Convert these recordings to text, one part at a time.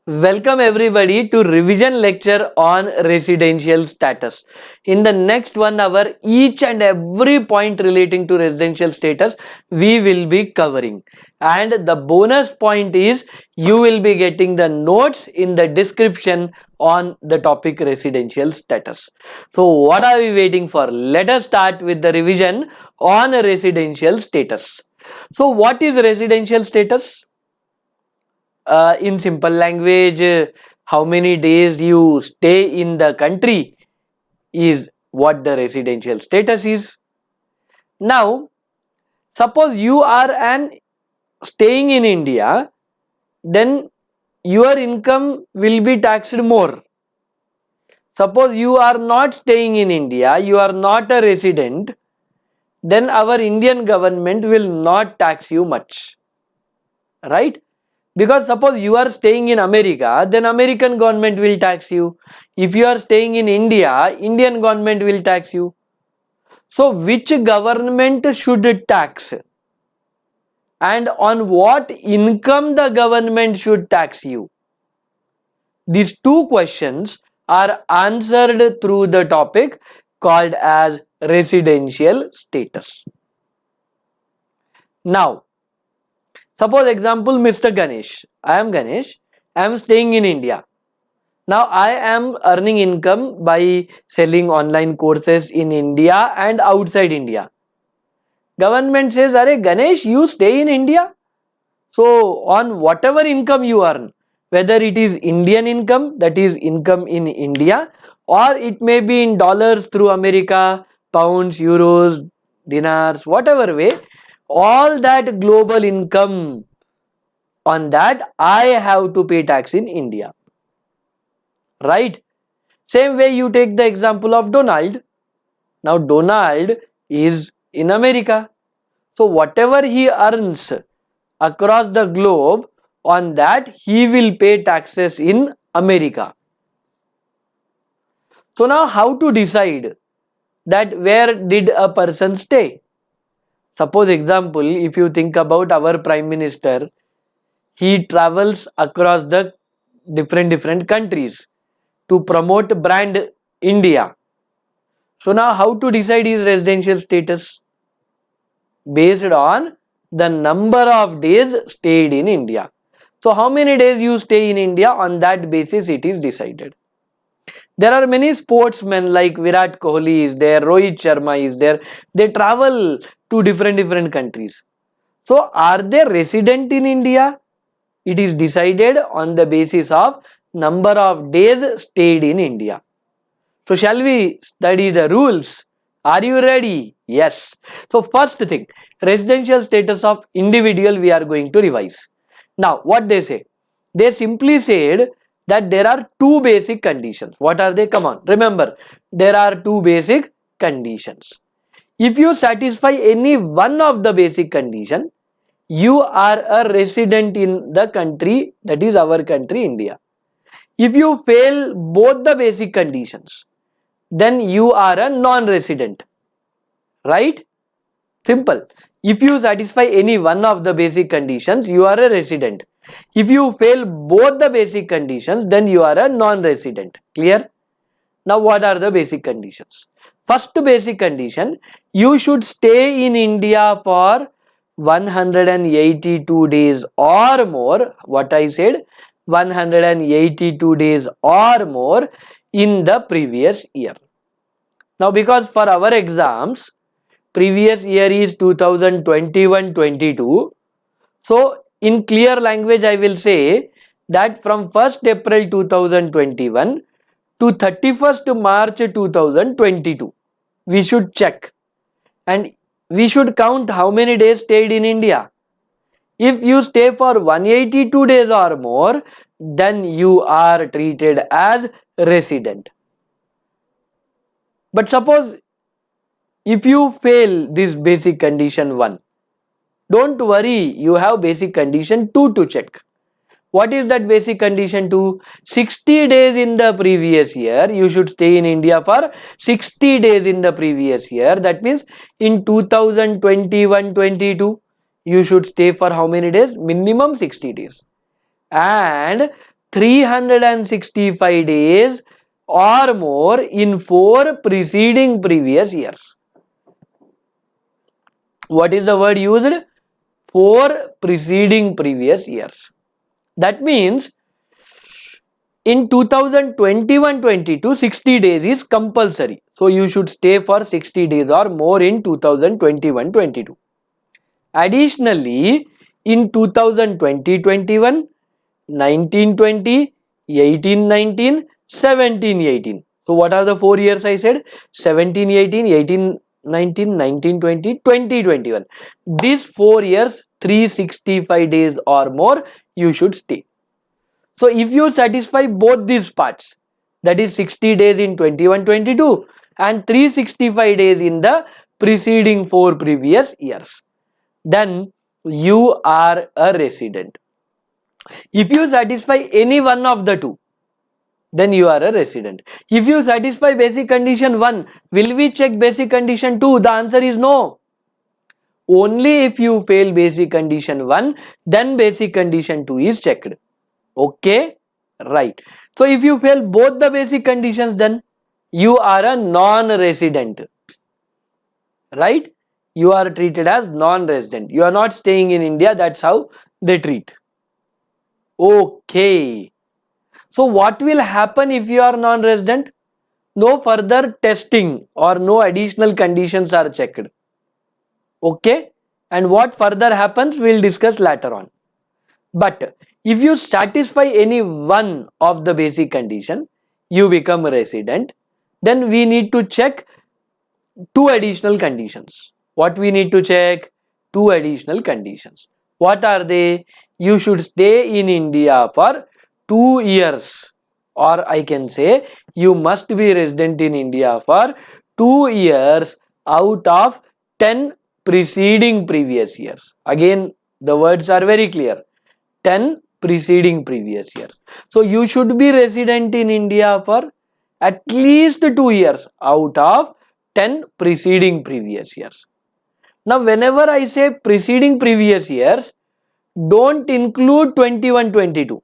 Welcome everybody to revision lecture on residential status. In the next 1 hour, each and every point relating to residential status we will be covering. And the bonus point is you will be getting the notes in the description on the topic residential status. So what are we waiting for? Let us start with the revision on residential status. So what is residential status? In simple language, how many days you stay in the country is what the residential status is. Now, suppose you are staying in India, then your income will be taxed more. Suppose you are not staying in India, you are not a resident, then our Indian government will not tax you much, right? Because suppose you are staying in America, then American government will tax you. If you are staying in India, Indian government will tax you. So which government should tax? And on what income the government should tax you? These two questions are answered through the topic called as residential status. Now, suppose example Mr. Ganesh. I am Ganesh. I am staying in India. Now I am earning income by selling online courses in India and outside India. Government says, "Arey Ganesh, you stay in India. So on whatever income you earn, whether it is Indian income, that is income in India, or it may be in dollars through America, pounds, euros, dinars, whatever way, all that global income, on that I have to pay tax in India." Right? Same way you take the example of Donald. Now Donald is in America. So whatever he earns across the globe, on that he will pay taxes in America. So now how to decide that where did a person stay? Suppose example, if you think about our Prime Minister, he travels across the different countries to promote brand India. So now how to decide his residential status? Based on the number of days stayed in India. So how many days you stay in India, on that basis it is decided. There are many sportsmen like Virat Kohli is there, Rohit Sharma is there. They travel to different countries. So are they resident in India? It is decided on the basis of number of days stayed in India. So shall we study the rules? Are you ready? Yes. So first thing, residential status of individual we are going to revise. Now what they say? They simply said that there are two basic conditions. What are they? Come on, remember, there are two basic conditions. If you satisfy any one of the basic condition, you are a resident in the country, that is our country India. If you fail both the basic conditions, then you are a non-resident, right? Simple. If you satisfy any one of the basic conditions, you are a resident. If you fail both the basic conditions, then you are a non-resident. Clear? Now what are the basic conditions? First basic condition, you should stay in India for 182 days or more. What I said, 182 days or more in the previous year. Now because for our exams, previous year is 2021-22. So in clear language I will say that from 1st April 2021 to 31st March 2022, we should check and we should count how many days stayed in India. If you stay for 182 days or more, then you are treated as resident. But suppose if you fail this basic condition 1, don't worry, you have basic condition 2 to check. What is that basic condition 2? 60 days in the previous year, you should stay in India for 60 days in the previous year. That means in 2021-22, you should stay for how many days? Minimum 60 days. And 365 days or more in 4 preceding previous years. What is the word used? 4 preceding previous years. That means in 2021-22, 60 days is compulsory. So you should stay for 60 days or more in 2021-22. Additionally, in 2020-21, 19-20, 18-19, 17-18. So what are the 4 years I said? 17-18, 18-19, 19-20, 20-21. These 4 years, 365 days or more, you should stay. So if you satisfy both these parts, that is 60 days in 21-22 and 365 days in the preceding 4 previous years, then you are a resident. If you satisfy any one of the two, then you are a resident. If you satisfy basic condition 1, will we check basic condition 2? The answer is no. Only if you fail basic condition 1, then basic condition 2 is checked. Okay, right. So if you fail both the basic conditions, then you are a non-resident. Right? You are treated as non-resident. You are not staying in India. That's how they treat. Okay. So what will happen if you are non-resident? No further testing or no additional conditions are checked. Okay. And what further happens, we'll discuss later on. But if you satisfy any one of the basic condition, you become a resident. Then we need to check 2 additional conditions. What we need to check? 2 additional conditions. What are they? You should stay in India for 2 years, or I can say you must be resident in India for 2 years out of 10 preceding previous years. Again, the words are very clear. 10 preceding previous years. So you should be resident in India for at least 2 years out of 10 preceding previous years. Now whenever I say preceding previous years, don't include 21-22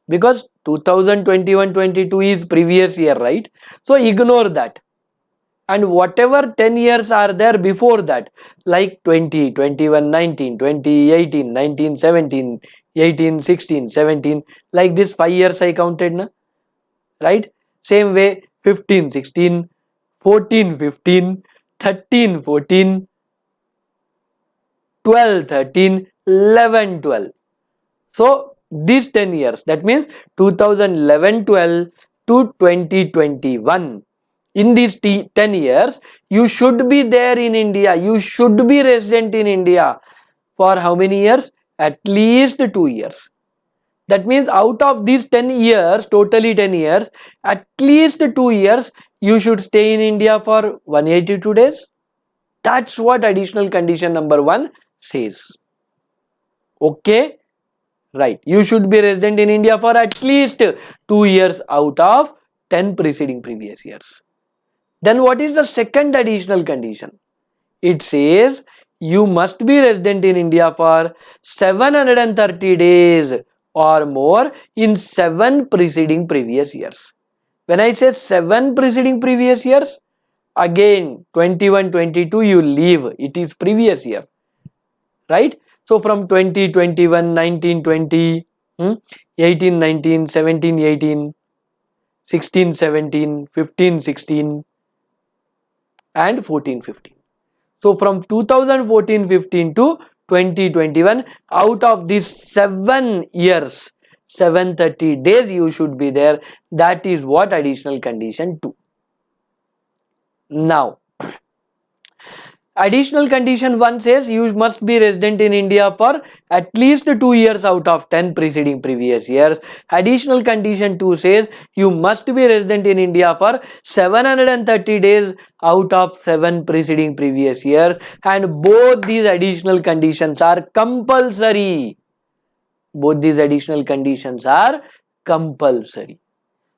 because 2021-22 is previous year, right? So ignore that. And whatever 10 years are there before that, like 20, 21, 19, 20, 18, 19, 17, 18, 16, 17, like this 5 years I counted, na? Right? Same way 15, 16, 14, 15, 13, 14, 12, 13, 11, 12. So these 10 years, that means 2011-12 to 2021. In these 10 years, you should be there in India. You should be resident in India for how many years? At least 2 years. That means out of these 10 years, totally 10 years, at least 2 years, you should stay in India for 182 days. That's what additional condition number 1 says. Okay? Right. You should be resident in India for at least 2 years out of 10 preceding previous years. Then what is the second additional condition? It says you must be resident in India for 730 days or more in 7 preceding previous years. When I say 7 preceding previous years, again 21-22 you leave, it is previous year, right? So from 20-21, 19-20, 18-19, 17-18, 16-17, 15-16 and 14-15. So from 2014-15 to 2021, out of these 7 years, 730 days you should be there. That is what additional condition 2. Now, additional condition 1 says you must be resident in India for at least 2 years out of 10 preceding previous years. Additional condition 2 says you must be resident in India for 730 days out of 7 preceding previous years, and both these additional conditions are compulsory. Both these additional conditions are compulsory.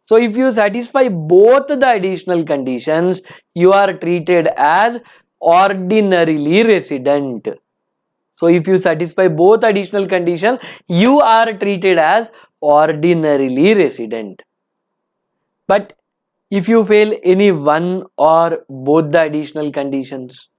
So if you satisfy both the additional conditions, you are treated as ordinarily resident. So if you satisfy both additional conditions, you are treated as ordinarily resident. But if you fail any one or both the additional conditions,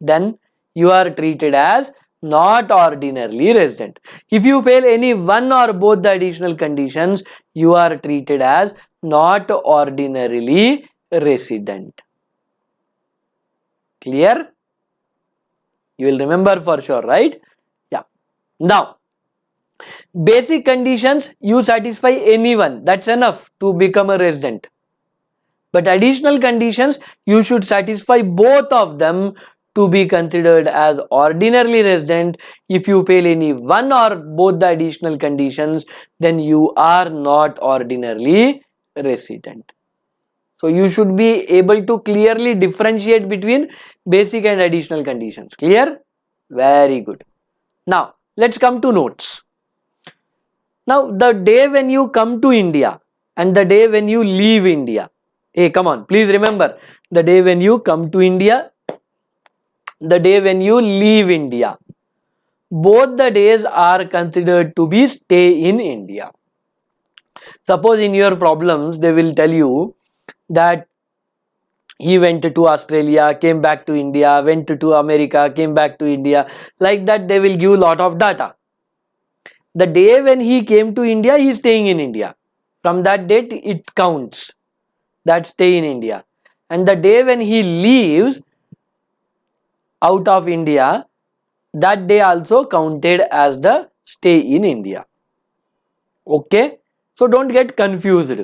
then you are treated as not ordinarily resident. If you fail any one or both the additional conditions, you are treated as not ordinarily resident. Clear? You will remember for sure, right? Yeah. Now, basic conditions, you satisfy anyone, that's enough to become a resident. But additional conditions, you should satisfy both of them to be considered as ordinarily resident. If you fail any one or both the additional conditions, then you are not ordinarily resident. So you should be able to clearly differentiate between basic and additional conditions. Clear? Very good. Now let's come to notes. Now the day when you come to India and the day when you leave India. Hey, come on, please remember the day when you come to India, the day when you leave India. Both the days are considered to be stay in India. Suppose in your problems they will tell you that he went to Australia, came back to India, went to America, came back to India. Like that they will give lot of data. The day when he came to India, he is staying in India. From that date it counts. That stay in India. And the day when he leaves out of India, that day also counted as the stay in India. Okay? So don't get confused.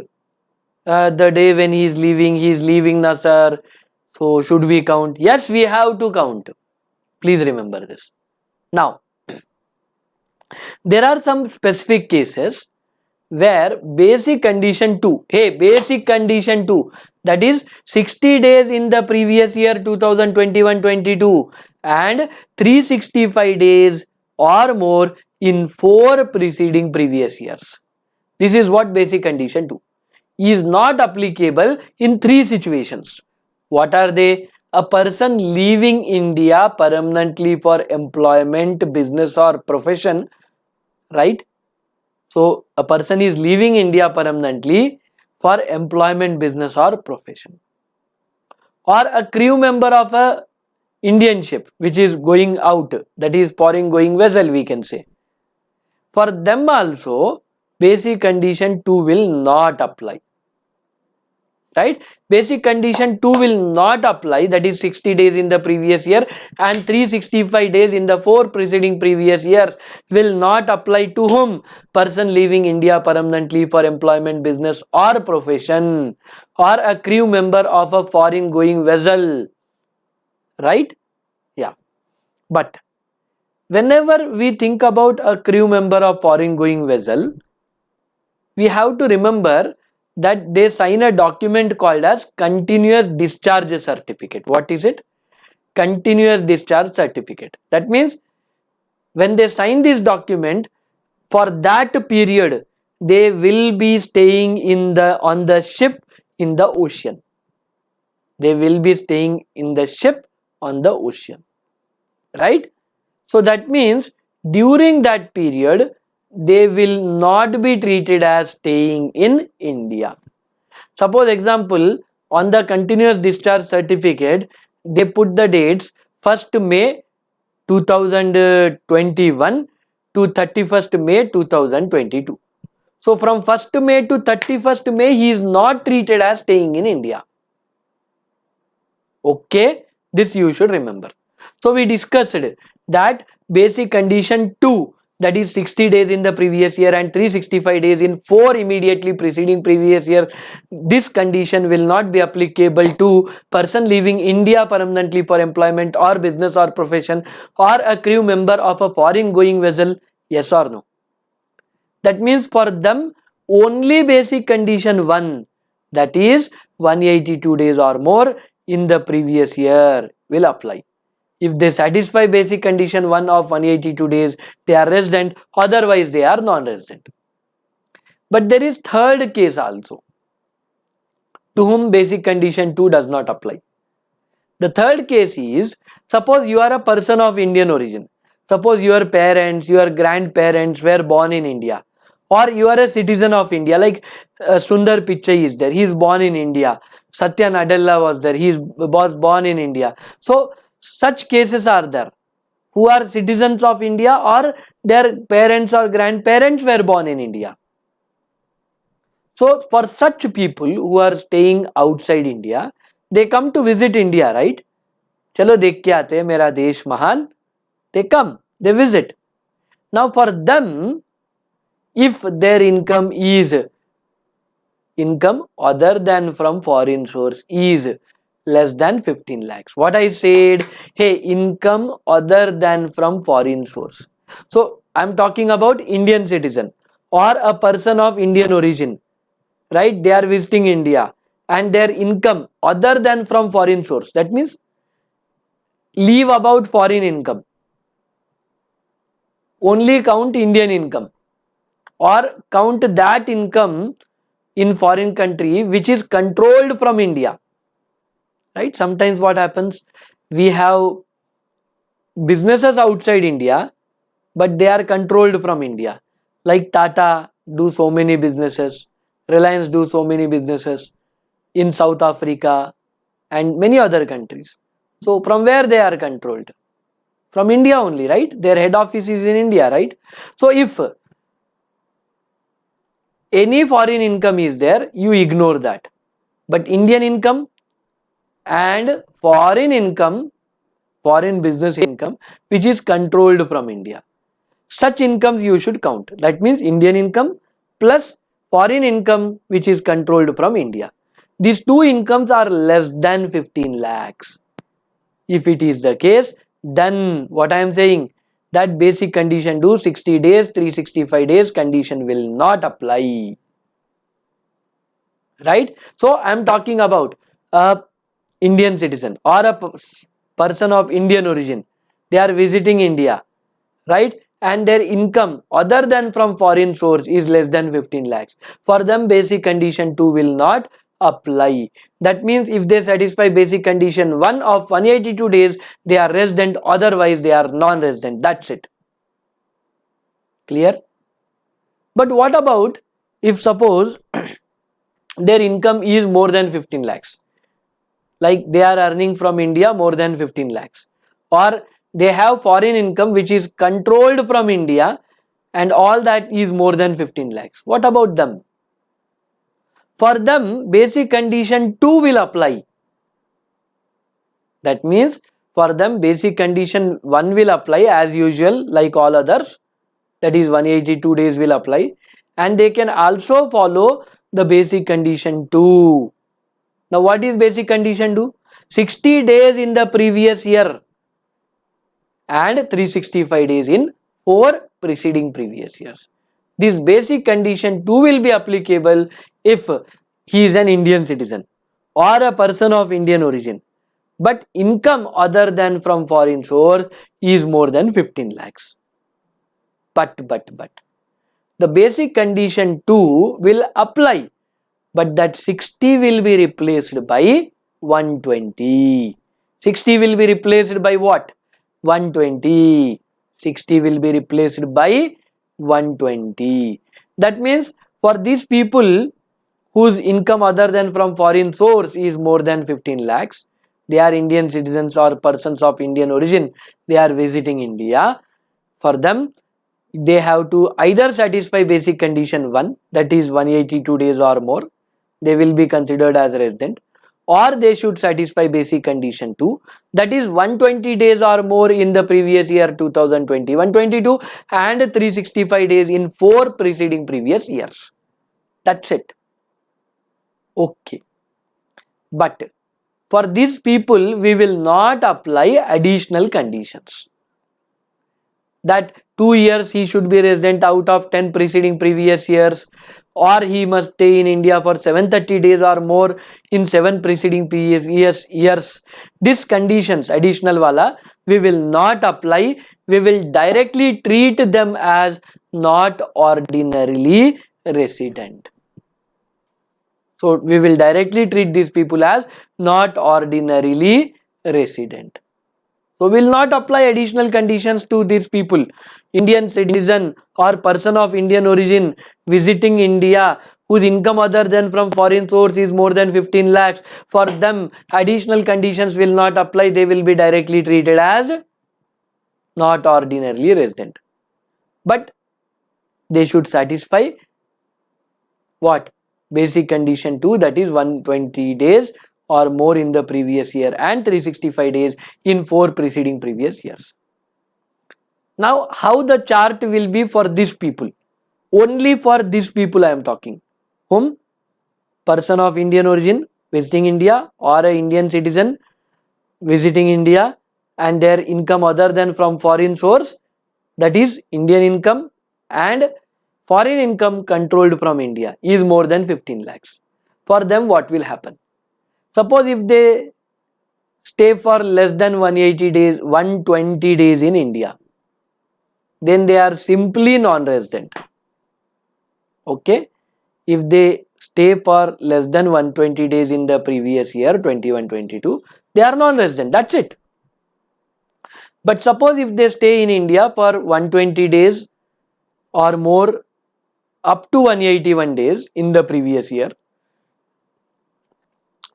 The day when he is leaving na sir. So should we count? Yes, we have to count. Please remember this. Now, there are some specific cases where basic condition 2, basic condition 2, that is 60 days in the previous year 2021-22 and 365 days or more in 4 preceding previous years. This is what basic condition 2 is not applicable in 3 situations. What are they? A person leaving India permanently for employment, business or profession, right? So a person is leaving India permanently for employment, business or profession. Or a crew member of a Indian ship which is going out, that is foreign going vessel we can say. For them also basic condition 2 will not apply. Right? Basic condition 2 will not apply, that is 60 days in the previous year and 365 days in the 4 preceding previous years will not apply to whom? Person leaving India permanently for employment, business or profession, or a crew member of a foreign going vessel. Right? Yeah. But whenever we think about a crew member of foreign going vessel, we have to remember that they sign a document called as continuous discharge certificate. What is it? Continuous discharge certificate. That means when they sign this document, for that period they will be staying on the ship in the ocean. They will be staying in the ship on the ocean. Right? So that means during that period they will not be treated as staying in India. Suppose example, on the continuous discharge certificate they put the dates 1st May 2021 to 31st May 2022. So from 1st May to 31st May he is not treated as staying in India. Okay, this you should remember. So we discussed that basic condition 2, that is 60 days in the previous year and 365 days in 4 immediately preceding previous year, this condition will not be applicable to person leaving India permanently for employment or business or profession or a crew member of a foreign going vessel. Yes or no? That means for them only basic condition 1, that is 182 days or more in the previous year will apply. If they satisfy basic condition 1 of 182 days, they are resident, otherwise they are non-resident. But there is third case also, to whom basic condition 2 does not apply. The third case is, suppose you are a person of Indian origin. Suppose your parents, your grandparents were born in India. or you are a citizen of India, like Sundar Pichai is there, he is born in India. Satya Nadella was there, was born in India. So such cases are there, who are citizens of India or their parents or grandparents were born in India. So for such people who are staying outside India, they come to visit India, right? चलो देख के आते हैं मेरा देश महान. They come, they visit. Now for them, if their income other than from foreign source is less than 15 lakhs. What I said, hey, income other than from foreign source. So I'm talking about Indian citizen or a person of Indian origin, right? They are visiting India and their income other than from foreign source. That means leave about foreign income. Only count Indian income or count that income in foreign country which is controlled from India, right? Sometimes what happens, we have businesses outside India but they are controlled from India, like Tata do so many businesses, Reliance do so many businesses in South Africa and many other countries. So from where they are controlled? From India only, right? Their head office is in India, right? So if any foreign income is there, you ignore that. But Indian income and foreign income, foreign business income, which is controlled from India, such incomes you should count. That means Indian income plus foreign income which is controlled from India. These two incomes are less than 15 lakhs. If it is the case, then what I am saying, that basic condition do 60 days, 365 days condition will not apply. Right? So I am talking about a Indian citizen or a person of Indian origin. They are visiting India, right? And their income other than from foreign source is less than 15 lakhs. For them, basic condition 2 will not apply. That means if they satisfy basic condition 1 of 182 days, they are resident, otherwise they are non-resident. That's it. Clear? But what about if suppose their income is more than 15 lakhs? Like they are earning from India more than 15 lakhs, or they have foreign income which is controlled from India and all that is more than 15 lakhs. What about them? For them, basic condition 2 will apply. That means for them, basic condition 1 will apply as usual, like all others. That is 182 days will apply, and they can also follow the basic condition 2. Now what is basic condition 2? 60 days in the previous year and 365 days in 4 preceding previous years. This basic condition 2 will be applicable if he is an Indian citizen or a person of Indian origin, but income other than from foreign source is more than 15 lakhs. But the basic condition 2 will apply, but that 60 will be replaced by 120. 60 will be replaced by what? 120. 60 will be replaced by 120. That means for these people whose income other than from foreign source is more than 15 lakhs, they are Indian citizens or persons of Indian origin, they are visiting India. For them, they have to either satisfy basic condition 1, that is 182 days or more, they will be considered as resident, or they should satisfy basic condition 2, that is 120 days or more in the previous year 2020, 122 and 365 days in 4 preceding previous years. That's it. Okay. But for these people, we will not apply additional conditions. That 2 years he should be resident out of 10 preceding previous years, or he must stay in India for 730 days or more in 7 preceding previous years. These conditions, additional wala, we will not apply. We will directly treat them as not ordinarily resident. So we will directly treat these people as not ordinarily resident. So will not apply additional conditions to these people. Indian citizen or person of Indian origin visiting India whose income other than from foreign source is more than 15 lakhs, for them additional conditions will not apply. They will be directly treated as not ordinarily resident. But they should satisfy what? Basic condition 2, that is 120 days or more in the previous year and 365 days in 4 preceding previous years. Now how the chart will be for these people? Only for these people I am talking. Whom? Person of Indian origin visiting India or a Indian citizen visiting India and their income other than from foreign source, that is Indian income and foreign income controlled from India is more than 15 lakhs. For them what will happen? Suppose if they stay for less than 180 days, 120 days in India, then they are simply non-resident. Okay? If they stay for less than 120 days in the previous year, 21-22, they are non-resident. That's it. But suppose if they stay in India for 120 days or more up to 181 days in the previous year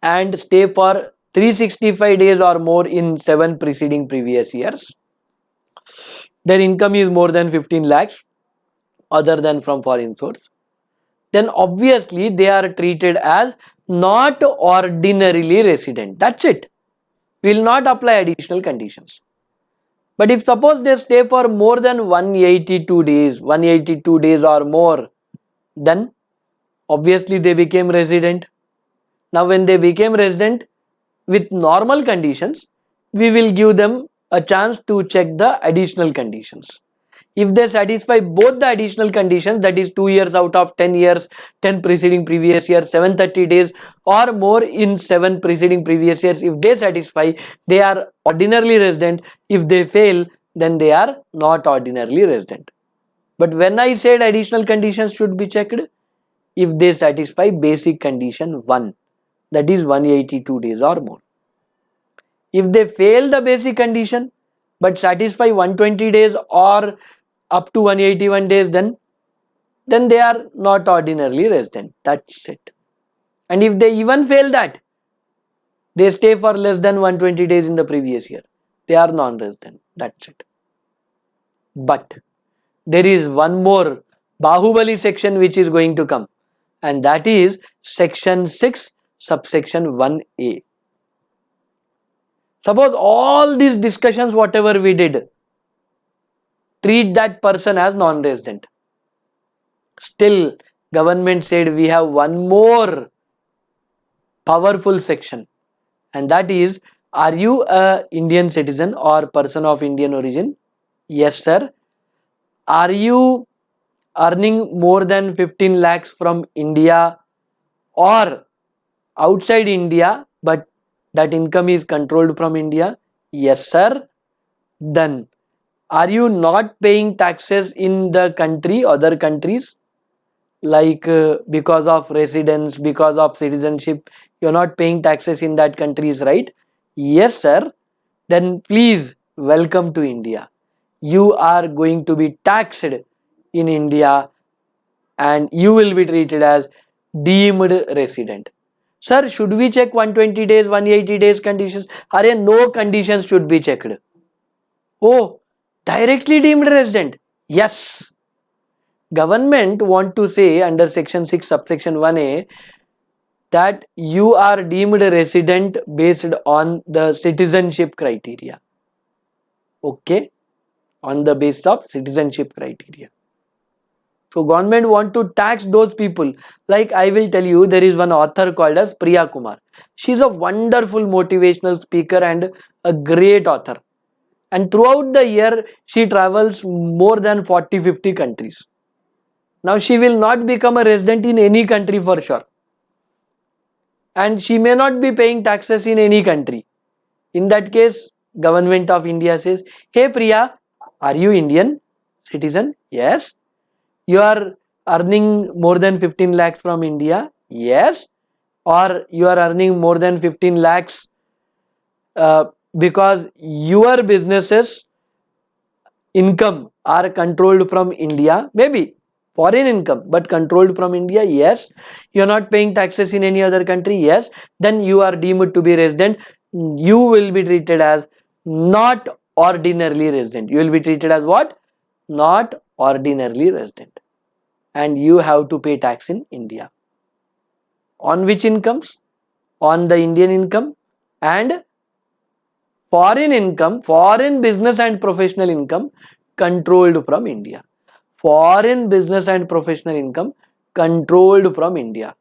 and stay for 365 days or more in 7 preceding previous years, their income is more than 15 lakhs other than from foreign source, then obviously they are treated as not ordinarily resident. That's it. Will not apply additional conditions. But if suppose they stay for more than 182 days or more, then obviously they became resident. Now when they became resident with normal conditions, we will give them a chance to check the additional conditions. If they satisfy both the additional conditions, that is 2 years out of 10 years, 10 preceding previous years, 730 days or more in 7 preceding previous years, if they satisfy, they are ordinarily resident. If they fail, then they are not ordinarily resident. But when I said additional conditions should be checked, if they satisfy basic condition 1, that is 182 days or more. If they fail the basic condition but satisfy 120 days or up to 181 days, then they are not ordinarily resident. That's it. And if they even fail that, they stay for less than 120 days in the previous year, they are non-resident. That's it. But there is one more Bahubali section which is going to come, and that is section 6 subsection 1a. Suppose all these discussions whatever we did, treat that person as non-resident. Still government said we have one more powerful section, and that is, are you a Indian citizen or person of Indian origin? Yes sir. Are you earning more than 15 lakhs from India or outside India, but that income is controlled from India? Yes sir. Then are you not paying taxes in the country, other countries, like because of residence, because of citizenship, you're not paying taxes in that countries, right? Yes sir. Then please welcome to India. You are going to be taxed in India and you will be treated as deemed resident. Sir, should we check 120 days, 180 days conditions? Are no conditions should be checked. Oh, directly deemed resident. Yes. Government want to say under section 6 subsection 1a that you are deemed resident based on the citizenship criteria. Okay, on the basis of citizenship criteria. So government want to tax those people. Like I will tell you, there is one author called as Priya Kumar. She is a wonderful motivational speaker and a great author. And throughout the year, she travels more than 40-50 countries. Now she will not become a resident in any country for sure. And she may not be paying taxes in any country. In that case, Government of India says, hey Priya, are you Indian citizen? Yes. You are earning more than 15 lakhs from India? Yes. Or you are earning more than 15 lakhs because your businesses income are controlled from India, maybe foreign income but controlled from India, yes. You are not paying taxes in any other country, yes, then you are deemed to be resident. You will be treated as not ordinarily resident. You will be treated as what? Not ordinarily resident, and you have to pay tax in India. On which incomes? On the Indian income and foreign income, foreign business and professional income controlled from India. Foreign business and professional income controlled from India.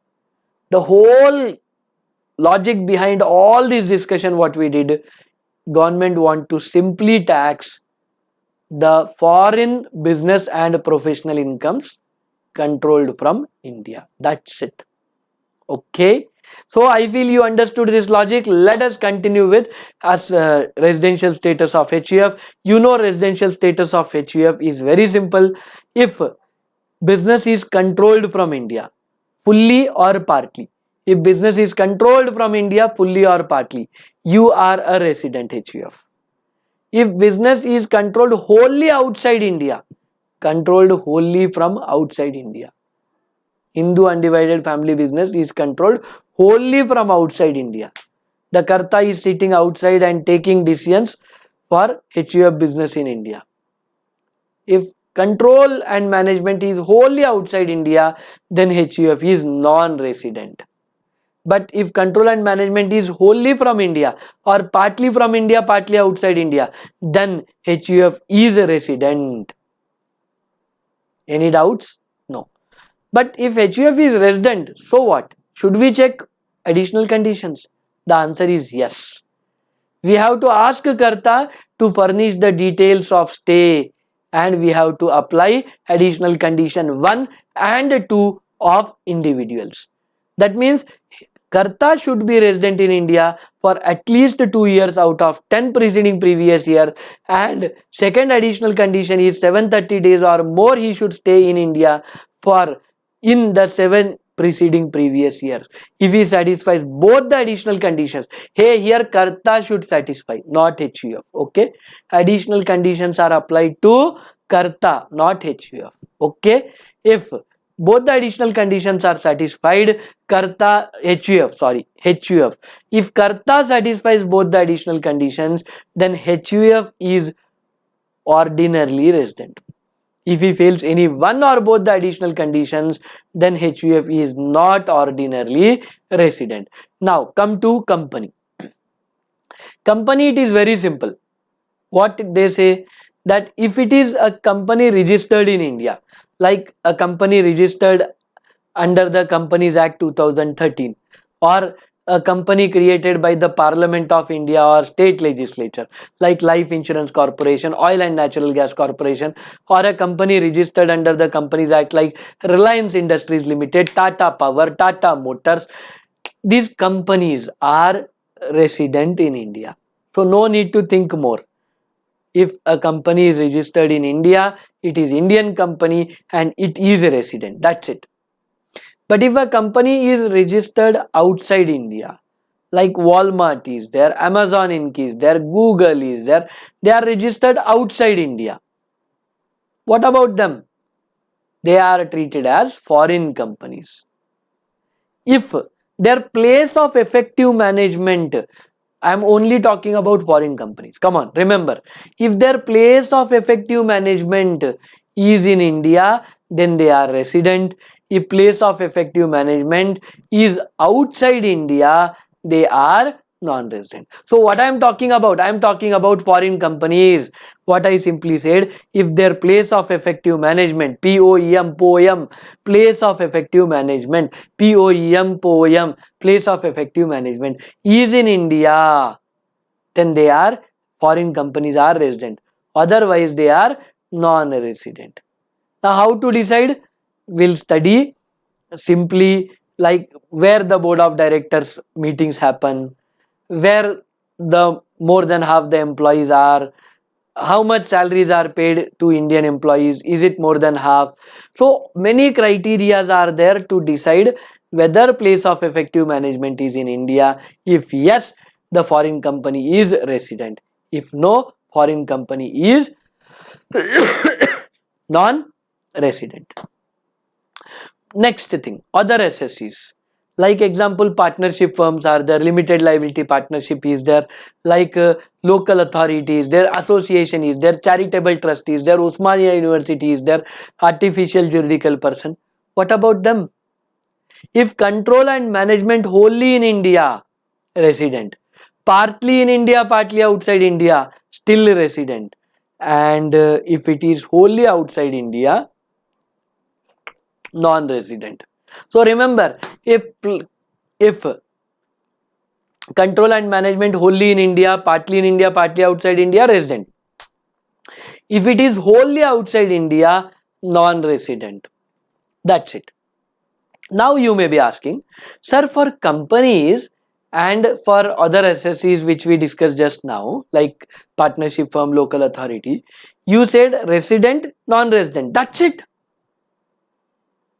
The whole logic behind all this discussion what we did, government want to simply tax the foreign business and professional incomes controlled from India. That's it. Okay, so I feel you understood this logic. Let us continue with residential status of HUF. You know, residential status of HUF is very simple. If business is controlled from India fully or partly, if business is controlled from India fully or partly, you are a resident HUF. If business is controlled wholly outside India, controlled wholly from outside India, Hindu undivided family business is controlled wholly from outside India. The Karta is sitting outside and taking decisions for HUF business in India. If control and management is wholly outside India, then HUF is non-resident. But if control and management is wholly from India or partly from India, partly outside India, then HUF is a resident. Any doubts? No. But if HUF is resident, so what? Should we check additional conditions? The answer is yes. We have to ask Karta to furnish the details of stay, and we have to apply additional condition 1 and 2 of individuals. That means Karta should be resident in India for at least 2 years out of 10 preceding previous year, and second additional condition is 730 days or more he should stay in India for in the 7 preceding previous years. If he satisfies both the additional conditions, hey, here Karta should satisfy, not HUF. Okay, additional conditions are applied to Karta, not HUF. Okay, if both the additional conditions are satisfied, Karta HUF. If Karta satisfies both the additional conditions, then HUF is ordinarily resident. If he fails any one or both the additional conditions, then HUF is not ordinarily resident. Now come to company. Company, it is very simple. What they say, that if it is a company registered in India, like a company registered under the Companies Act 2013, or a company created by the Parliament of India or state legislature, like Life Insurance Corporation, Oil and Natural Gas Corporation, or a company registered under the Companies Act like Reliance Industries Limited, Tata Power, Tata Motors, these companies are resident in India. So no need to think more. If a company is registered in India, it is Indian company and it is a resident. That's it. But if a company is registered outside India, like Walmart is there, Amazon Inc. is there, Google is there, they are registered outside India. What about them? They are treated as foreign companies. If their place of effective management, I am only talking about foreign companies. Come on, remember, if their place of effective management is in India, then they are resident. If place of effective management is outside India, they are non-resident. So what I am talking about? I am talking about foreign companies. What I simply said, if their place of effective management, POEM, place of effective management, POEM, place of effective management is in India, then they are foreign companies are resident. Otherwise, they are non-resident. Now, how to decide? We'll study simply, like where the board of directors meetings happen, where the more than half the employees are, how much salaries are paid to Indian employees, is it more than half? So many criterias are there to decide whether place of effective management is in India. If yes, the foreign company is resident. If no, foreign company is non-resident. Next thing, other SSEs. Like example, partnership firms are there, limited liability partnership is there, like local authorities, their association is there, charitable trust is there, Osmania University is there, artificial juridical person. What about them? If control and management wholly in India, resident. Partly in India, partly outside India, still resident. And if it is wholly outside India, non-resident. So remember, if control and management wholly in India, partly outside India, resident. If it is wholly outside India, non-resident. That's it. Now you may be asking, sir, for companies and for other SSEs which we discussed just now, like partnership firm, local authority, you said resident, non-resident. That's it.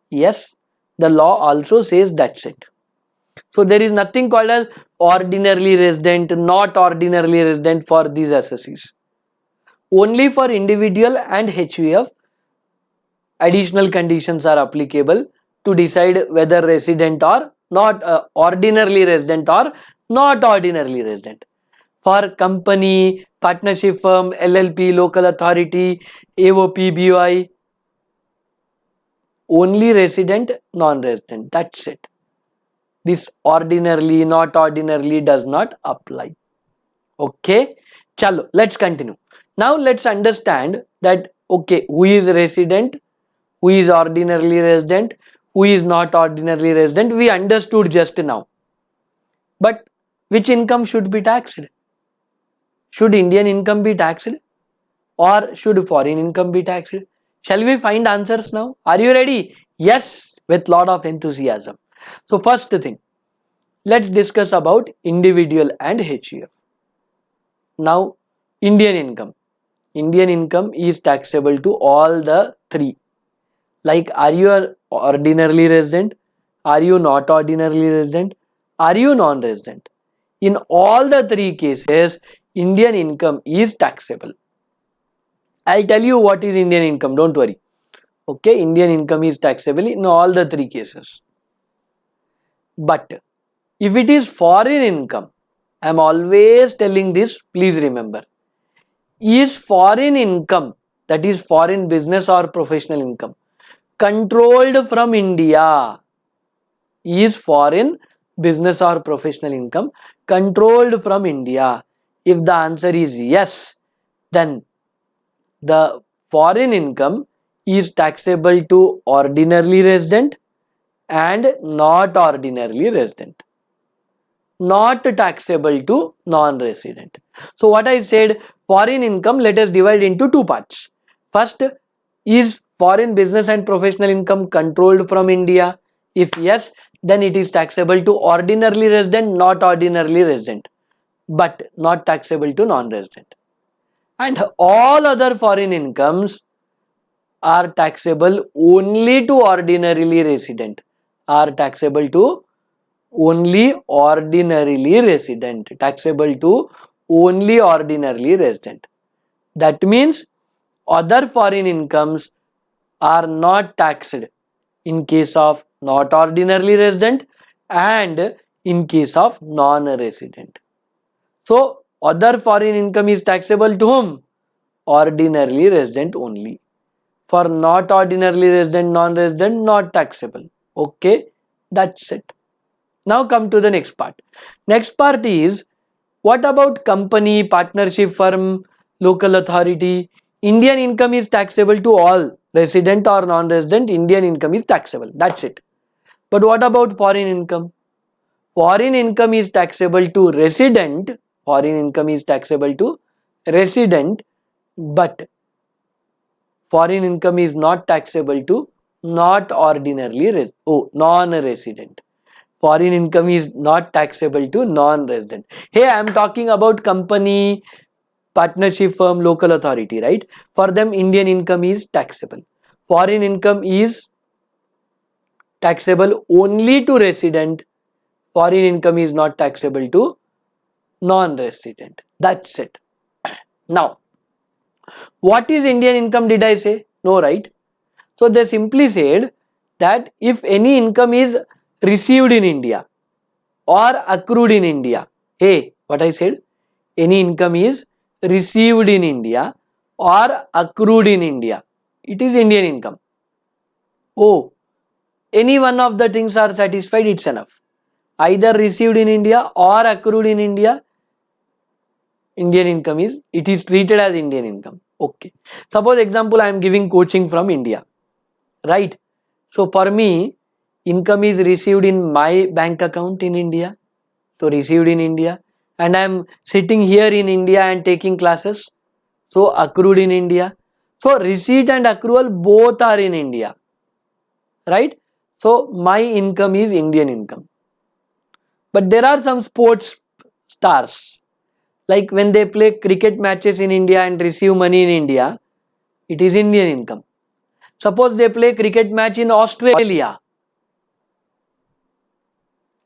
Yes, the law also says that's it. So there is nothing called as ordinarily resident, not ordinarily resident for these SSEs. Only for individual and HUF, additional conditions are applicable to decide whether resident or not, ordinarily resident or not ordinarily resident. For company, partnership firm, LLP, local authority, AOP, BOI, only resident, non-resident. That's it. This ordinarily, not ordinarily does not apply. Okay, chalo, let's continue. Now let's understand that, okay, who is resident, who is ordinarily resident, who is not ordinarily resident, we understood just now. But which income should be taxed? Should Indian income be taxed or should foreign income be taxed? Shall we find answers now? Are you ready? Yes, with lot of enthusiasm. So first thing, let's discuss about individual and HUF. Now, Indian income. Indian income is taxable to all the three. Like, are you an ordinarily resident? Are you not ordinarily resident? Are you non-resident? In all the three cases, Indian income is taxable. I'll tell you what is Indian income, don't worry. Okay, Indian income is taxable in all the three cases. But if it is foreign income, I am always telling this, please remember. Is foreign income, that is foreign business or professional income, controlled from India? Is foreign business or professional income controlled from India? If the answer is yes, then the foreign income is taxable to ordinarily resident and not ordinarily resident. Not taxable to non-resident. So what I said, foreign income, let us divide into two parts. First, is foreign business and professional income controlled from India? If yes, then it is taxable to ordinarily resident, not ordinarily resident, but not taxable to non-resident. And all other foreign incomes are taxable only to ordinarily resident, are taxable to only ordinarily resident, taxable to only ordinarily resident. That means other foreign incomes are not taxed in case of not ordinarily resident and in case of non-resident. So other foreign income is taxable to whom? Ordinarily resident only. For not ordinarily resident, non-resident, not taxable. Okay, that's it. Now come to the next part. Next part is, what about company, partnership firm, local authority? Indian income is taxable to all, resident or non-resident, Indian income is taxable. That's it. But what about foreign income? Foreign income is taxable to resident, foreign income is taxable to resident, but foreign income is not taxable to not ordinarily non-resident. Foreign income is not taxable to non-resident. Hey, I am talking about company, partnership firm, local authority, right? For them, Indian income is taxable. Foreign income is taxable only to resident. Foreign income is not taxable to non-resident. That's it. Now, what is Indian income, did I say? No, right? So they simply said that if any income is received in India or accrued in India, hey, what I said? Any income is received in India or accrued in India, it is Indian income. Oh, any one of the things are satisfied, it's enough. Either received in India or accrued in India, Indian income it is treated as Indian income. Okay. Suppose example, I am giving coaching from India, right? So for me, income is received in my bank account in India. So received in India, and I am sitting here in India and taking classes. So accrued in India. So receipt and accrual both are in India, right? So my income is Indian income. But there are some sports stars, like when they play cricket matches in India and receive money in India, it is Indian income. Suppose they play cricket match in Australia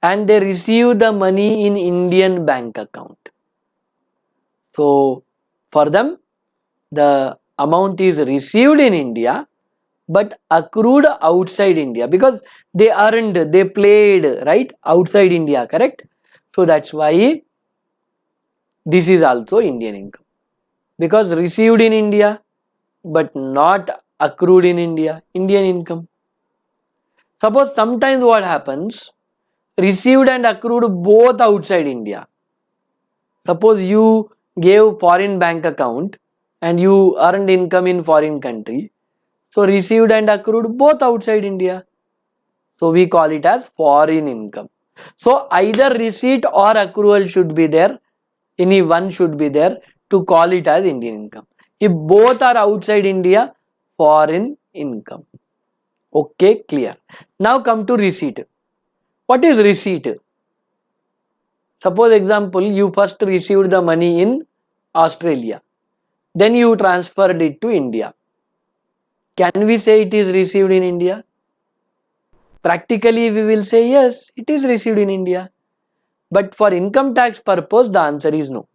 and they receive the money in Indian bank account. So for them, the amount is received in India but accrued outside India, because they earned, they played, right, outside India, correct? So that's why this is also Indian income, because received in India but not accrued in India, Indian income. Suppose sometimes what happens, received and accrued both outside India. Suppose you gave foreign bank account and you earned income in foreign country, so received and accrued both outside India. So we call it as foreign income. So either receipt or accrual should be there, any one should be there to call it as Indian income. If both are outside India, foreign income. Okay, clear. Now come to receipt. What is receipt? Suppose example, you first received the money in Australia, then you transferred it to India. Can we say it is received in India? Practically we will say yes, it is received in India. But for income tax purpose, the answer is no.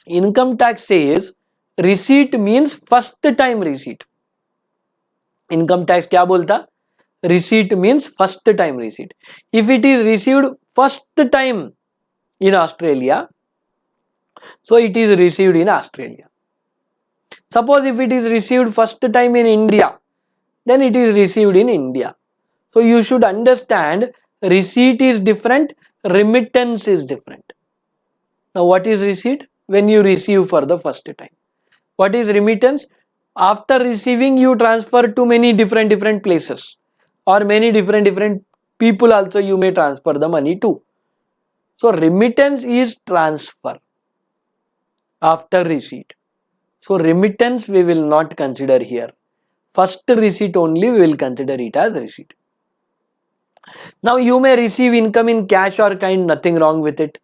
Income tax says receipt means first time receipt. Income tax क्या बोलता? Receipt means first time receipt. If it is received first time in Australia, so it is received in Australia. Suppose if it is received first time in India, then it is received in India. So you should understand, receipt is different, remittance is different. Now what is receipt? When you receive for the first time. What is remittance? After receiving, you transfer to many different places, or many different people also you may transfer the money to. So remittance is transfer after receipt. So remittance we will not consider here. First receipt only we will consider it as receipt. Now you may receive income in cash or kind, nothing wrong with it,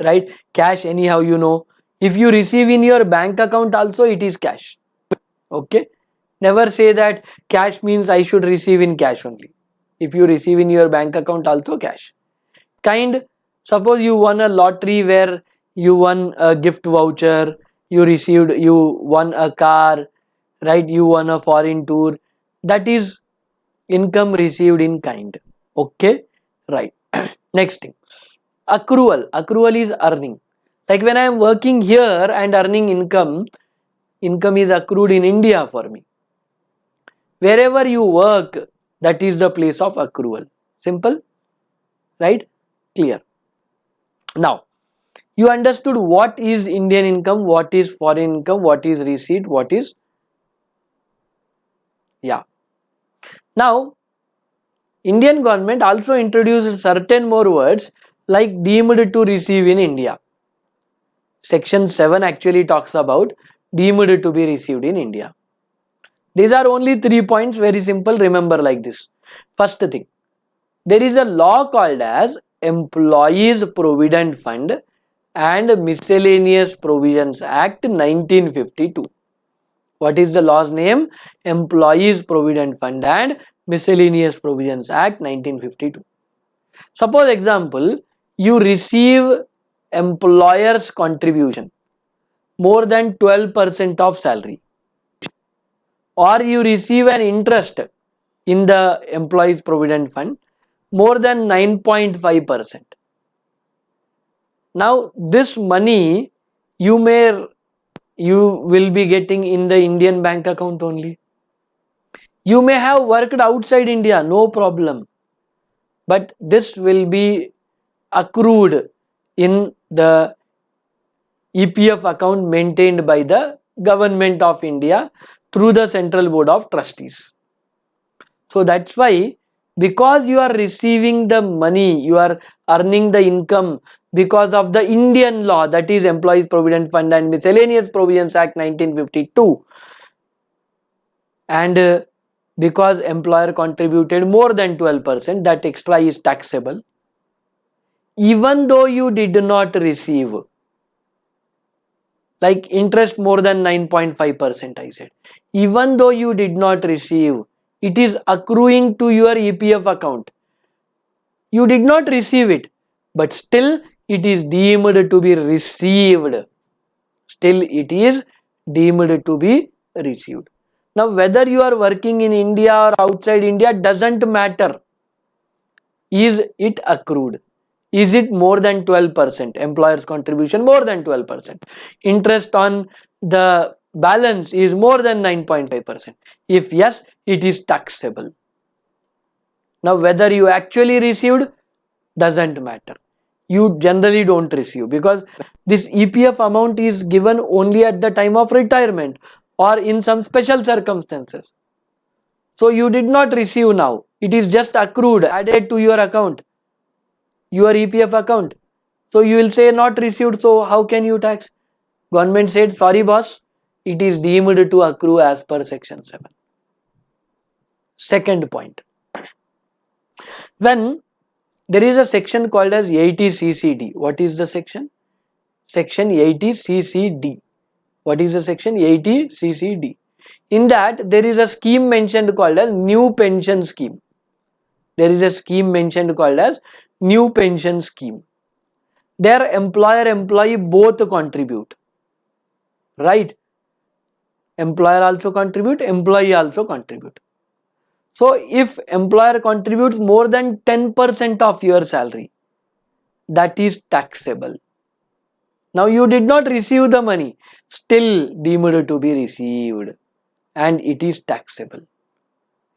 right? Cash anyhow you know. If you receive in your bank account also, it is cash. Okay, never say that cash means I should receive in cash only. If you receive in your bank account also, cash. Kind, suppose you won a lottery where you won a gift voucher, you won a car, right, you won a foreign tour, that is income received in kind. Okay, right. Next thing, accrual is earning. Like when I am working here and earning income, income is accrued in India for me. Wherever you work, that is the place of accrual. Simple, right? Clear. Now, you understood what is Indian income, what is foreign income, what is receipt, what is, yeah. Now, Indian government also introduced certain more words like deemed to receive in India. Section 7 actually talks about deemed to be received in India. These are only 3 points, very simple, remember like this. First thing, there is a law called as Employees Provident Fund and Miscellaneous Provisions Act 1952. What is the law's name? Employees Provident Fund and Miscellaneous Provisions Act 1952. Suppose example, you receive employer's contribution more than 12% of salary, or you receive an interest in the employees provident fund more than 9.5%. Now this money you will be getting in the Indian bank account only. You may have worked outside India, no problem, but this will be accrued in the EPF account maintained by the government of India through the Central Board of Trustees. So that's why, because you are receiving the money, you are earning the income because of the Indian law, that is Employees Provident Fund and Miscellaneous Provisions Act 1952, and because employer contributed more than 12%, that extra is taxable. Even though you did not receive, like interest more than 9.5%, I said, even though you did not receive, it is accruing to your EPF account. You did not receive it, but still it is deemed to be received. Still it is deemed to be received. Now whether you are working in India or outside India doesn't matter. Is it accrued? Is it more than 12%? Employer's contribution more than 12%. Interest on the balance is more than 9.5%. If yes, it is taxable. Now whether you actually received doesn't matter. You generally don't receive, because this EPF amount is given only at the time of retirement or in some special circumstances. So you did not receive now. It is just accrued, added to your account, your EPF account. So you will say not received, so how can you tax? Government said, sorry boss, it is deemed to accrue as per section 7. Second point. When there is a section called as 80CCD. What is the section? Section 80CCD. What is the section? 80CCD. In that there is a scheme mentioned called as new pension scheme. There is a scheme mentioned called as new pension scheme. Their employer-employee both contribute. Right? Employer also contribute, employee also contribute. So if employer contributes more than 10% of your salary, that is taxable. Now you did not receive the money, still deemed to be received, and it is taxable.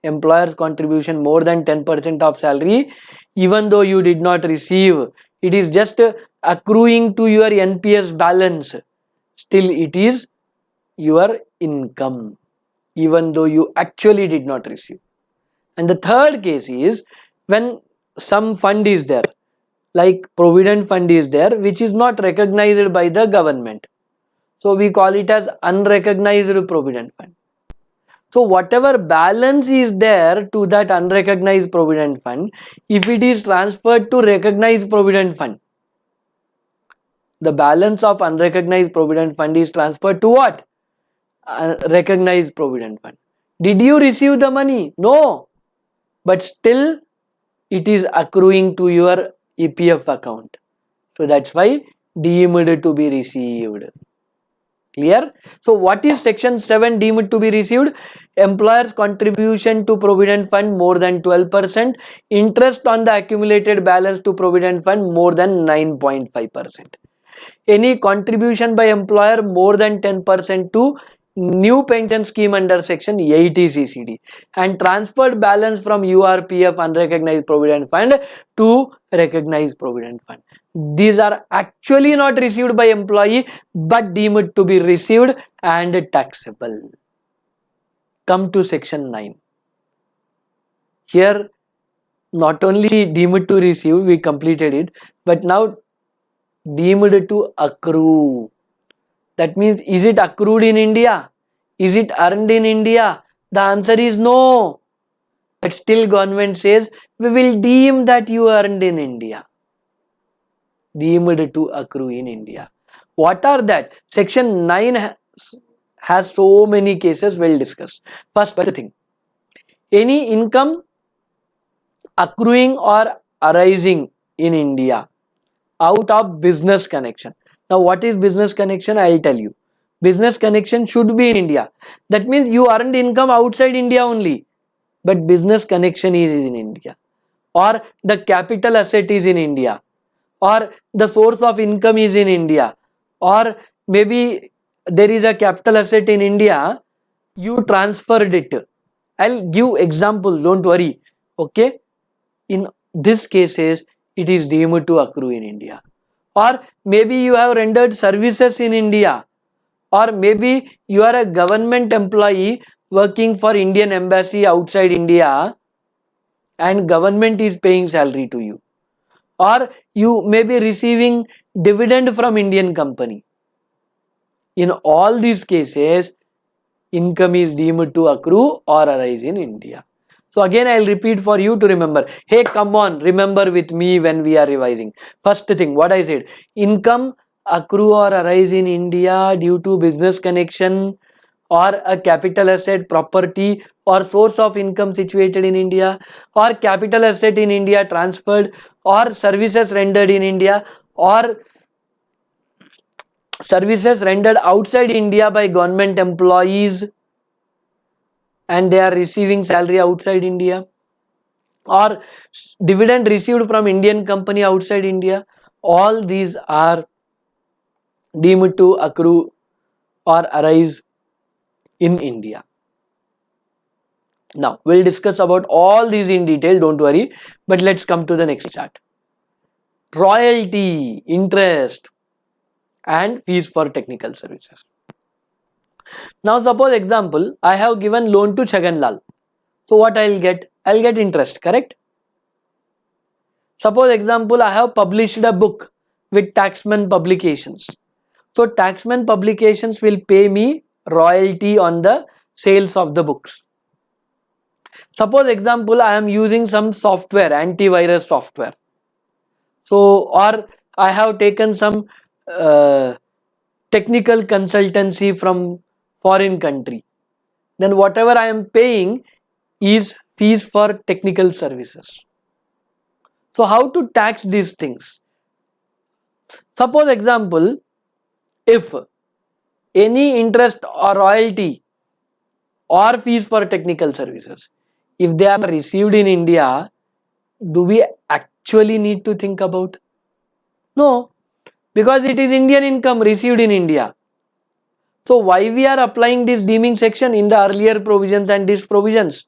Employer's contribution more than 10% of salary, even though you did not receive, it is just accruing to your NPS balance, still it is your income, even though you actually did not receive. And the third case is when some fund is there, like provident fund is there, which is not recognized by the government. So we call it as unrecognized provident fund. So whatever balance is there to that unrecognized provident fund, if it is transferred to recognized provident fund, the balance of unrecognized provident fund is transferred to what? Recognized provident fund. Did you receive the money? No. But still it is accruing to your EPF account. So that's why deemed to be received. Clear? So what is section 7 deemed to be received? Employer's contribution to provident fund more than 12%, interest on the accumulated balance to provident fund more than 9.5%. Any contribution by employer more than 10% to new pension scheme under section 80CCD, and transferred balance from URPF unrecognized provident fund to recognized provident fund. These are actually not received by employee but deemed to be received and taxable. Come to section 9. Here not only deemed to receive, we completed it, but now deemed to accrue. That means, is it accrued in India? Is it earned in India? The answer is no. But still government says, we will deem that you earned in India. Deemed to accrue in India. What are that? Section 9 has so many cases, we'll discuss. First thing, any income accruing or arising in India out of business connection. Now what is business connection? I'll tell you. Business connection should be in India. That means you earned income outside India only, but business connection is in India, or the capital asset is in India, or the source of income is in India, or maybe there is a capital asset in India, you transferred it. I'll give example, don't worry. Okay, in this cases it is deemed to accrue in India. Or maybe you have rendered services in India, or maybe you are a government employee working for Indian embassy outside India and government is paying salary to you, or you may be receiving dividend from Indian company. In all these cases, income is deemed to accrue or arise in India. So again I'll repeat for you to remember. Hey, come on, remember with me when we are revising. First thing, what I said, income accrue or arise in India due to business connection or a capital asset, property or source of income situated in India, or capital asset in India transferred, or services rendered in India, or services rendered outside India by government employees and they are receiving salary outside India, or dividend received from Indian company outside India. All these are deemed to accrue or arise in India. Now we'll discuss about all these in detail, don't worry, but let's come to the next chart. Royalty, interest and fees for technical services. Now suppose example, I have given loan to Chagan Lal. So what I'll get? I'll get interest, correct? Suppose example, I have published a book with Taxman Publications. So Taxman Publications will pay me royalty on the sales of the books. Suppose example, I am using some software, antivirus software. So, or I have taken some technical consultancy from foreign country. Then whatever I am paying is fees for technical services. So how to tax these things? Suppose example, if any interest or royalty or fees for technical services, if they are received in India, do we actually need to think about? No, because it is Indian income received in India. So why we are applying this deeming section in the earlier provisions and these provisions?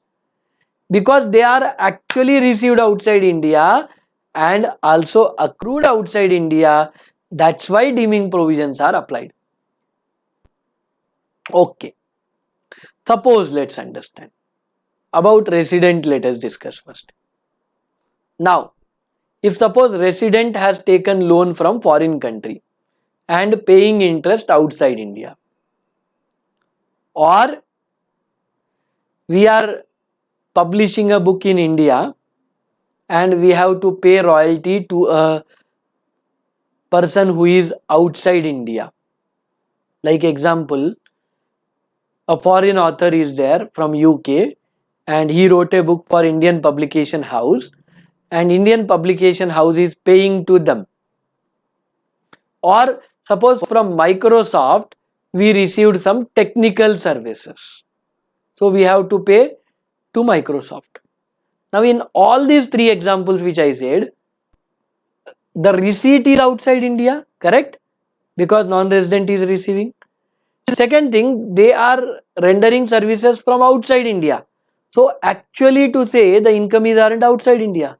Because they are actually received outside India and also accrued outside India. That's why deeming provisions are applied. Okay. Suppose let's understand. About resident, let us discuss first. Now, if suppose resident has taken loan from foreign country and paying interest outside India, or we are publishing a book in India and we have to pay royalty to a person who is outside India. Like example, a foreign author is there from UK and he wrote a book for Indian publication house and Indian publication house is paying to them. Or suppose from Microsoft we received some technical services. So we have to pay to Microsoft. Now in all these three examples which I said, the receipt is outside India, correct? Because non-resident is receiving. Second thing, they are rendering services from outside India. So actually to say the income is earned outside India.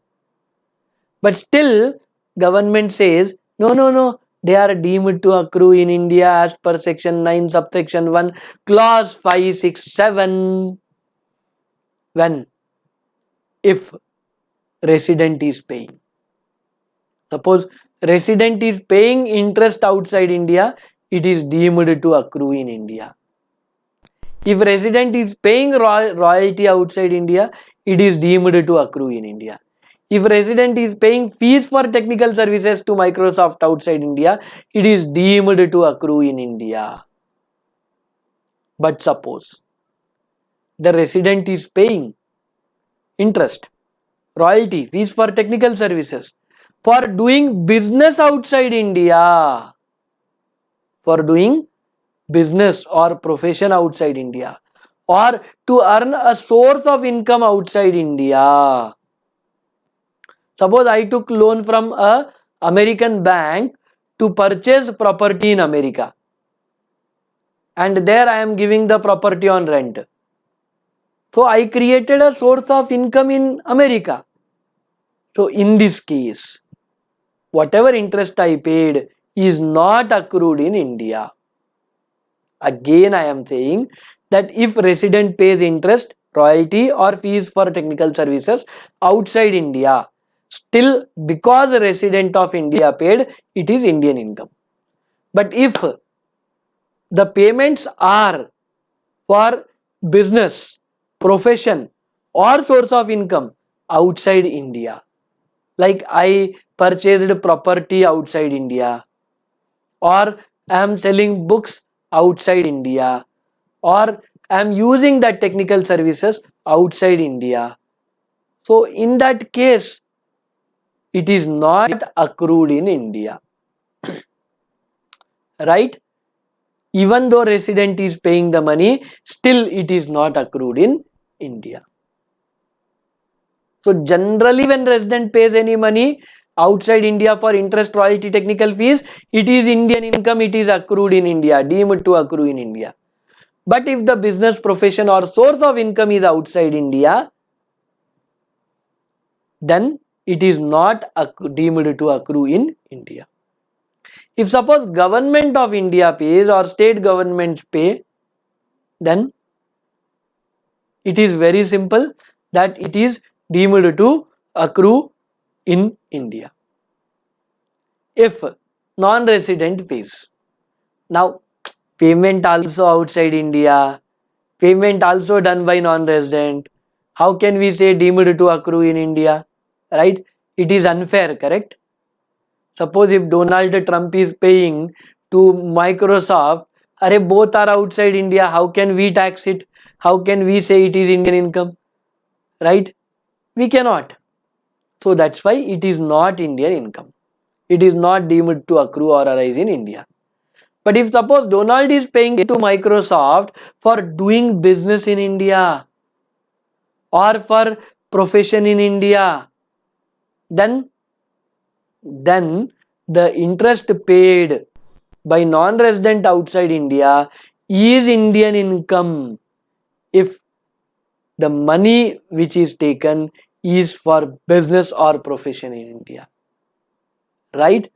But still government says, no, they are deemed to accrue in India as per section 9 subsection 1 clause 567 when if resident is paying. Suppose resident is paying interest outside India, it is deemed to accrue in India. If resident is paying royalty outside India, it is deemed to accrue in India. If resident is paying fees for technical services to Microsoft outside India, it is deemed to accrue in India. But suppose the resident is paying interest, royalty, fees for technical services, for doing business outside India, for doing business or profession outside India, or to earn a source of income outside India. Suppose I took loan from a American bank to purchase property in America, and there I am giving the property on rent. So I created a source of income in America. So in this case, whatever interest I paid is not accrued in India. Again, I am saying that if resident pays interest, royalty or fees for technical services outside India, still because a resident of India paid, it is Indian income. But if the payments are for business, profession or source of income outside India, like I purchased property outside India, or I am selling books outside India, or I am using that technical services outside India. So in that case, it is not accrued in India, right? Even though resident is paying the money, still it is not accrued in India. So generally when resident pays any money outside India for interest, royalty, technical fees, it is Indian income, it is accrued in India, deemed to accrue in India. But if the business, profession or source of income is outside India, then it is not deemed to accrue in India. If suppose government of India pays or state governments pay, then it is very simple that it is deemed to accrue in India. If non-resident pays. Now, payment also outside India, payment also done by non-resident. How can we say deemed to accrue in India? Right? It is unfair, correct? Suppose if Donald Trump is paying to Microsoft, both are outside India, how can we tax it? How can we say it is Indian income? Right? We cannot. So that's why it is not Indian income. It is not deemed to accrue or arise in India. But if suppose Donald is paying to Microsoft for doing business in India or for profession in India, then the interest paid by non-resident outside India is Indian income if the money which is taken is for business or profession in India, right?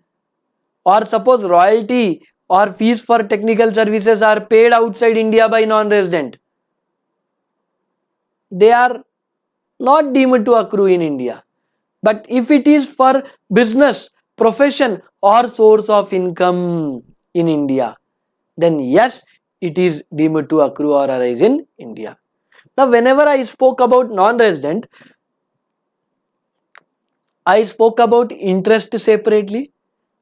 Or suppose royalty or fees for technical services are paid outside India by non-resident, they are not deemed to accrue in India. But if it is for business, profession or source of income in India, then yes, it is deemed to accrue or arise in India. Now, whenever I spoke about non-resident, I spoke about interest separately,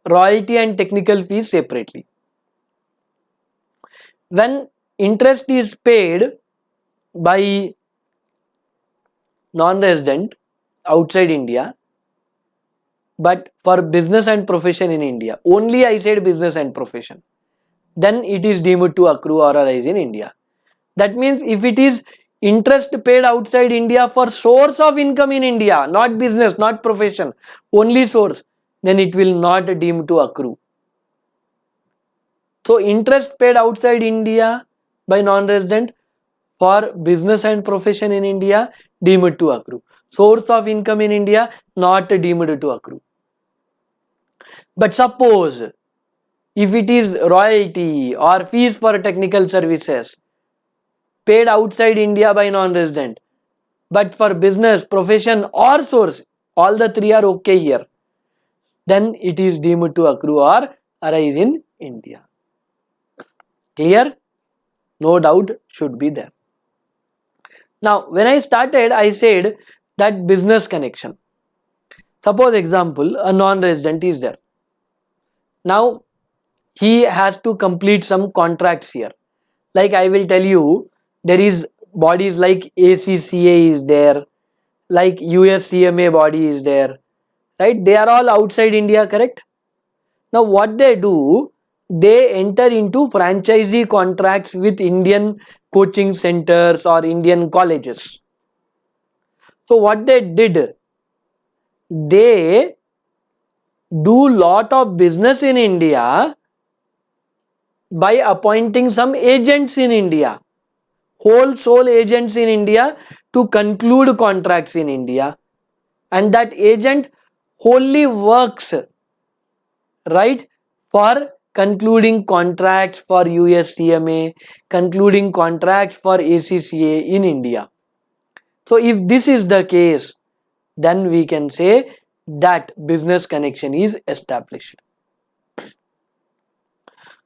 royalty and technical fees separately. When interest is paid by non-resident outside India, but for business and profession in India, only I said business and profession, then it is deemed to accrue or arise in India. That means if it is interest paid outside India for source of income in India, not business, not profession, only source, then it will not deem to accrue. So interest paid outside India by non-resident for business and profession in India, deemed to accrue. Source of income in India, not deemed to accrue. But suppose if it is royalty or fees for technical services paid outside India by non-resident, but for business, profession or source, all the three are okay here, then it is deemed to accrue or arise in India. Clear? No doubt should be there. Now, when I started, I said that business connection. Suppose example, a non-resident is there. Now, he has to complete some contracts here. Like I will tell you, there is bodies like ACCA is there, like USCMA body is there, right? They are all outside India, correct? Now what they do, they enter into franchisee contracts with Indian coaching centers or Indian colleges. So what they did, they do lot of business in India by appointing some agents in India, whole soul agents in India, to conclude contracts in India, and that agent wholly works, right, for concluding contracts for USCMA, concluding contracts for ACCA in India. So if this is the case, then we can say that business connection is established.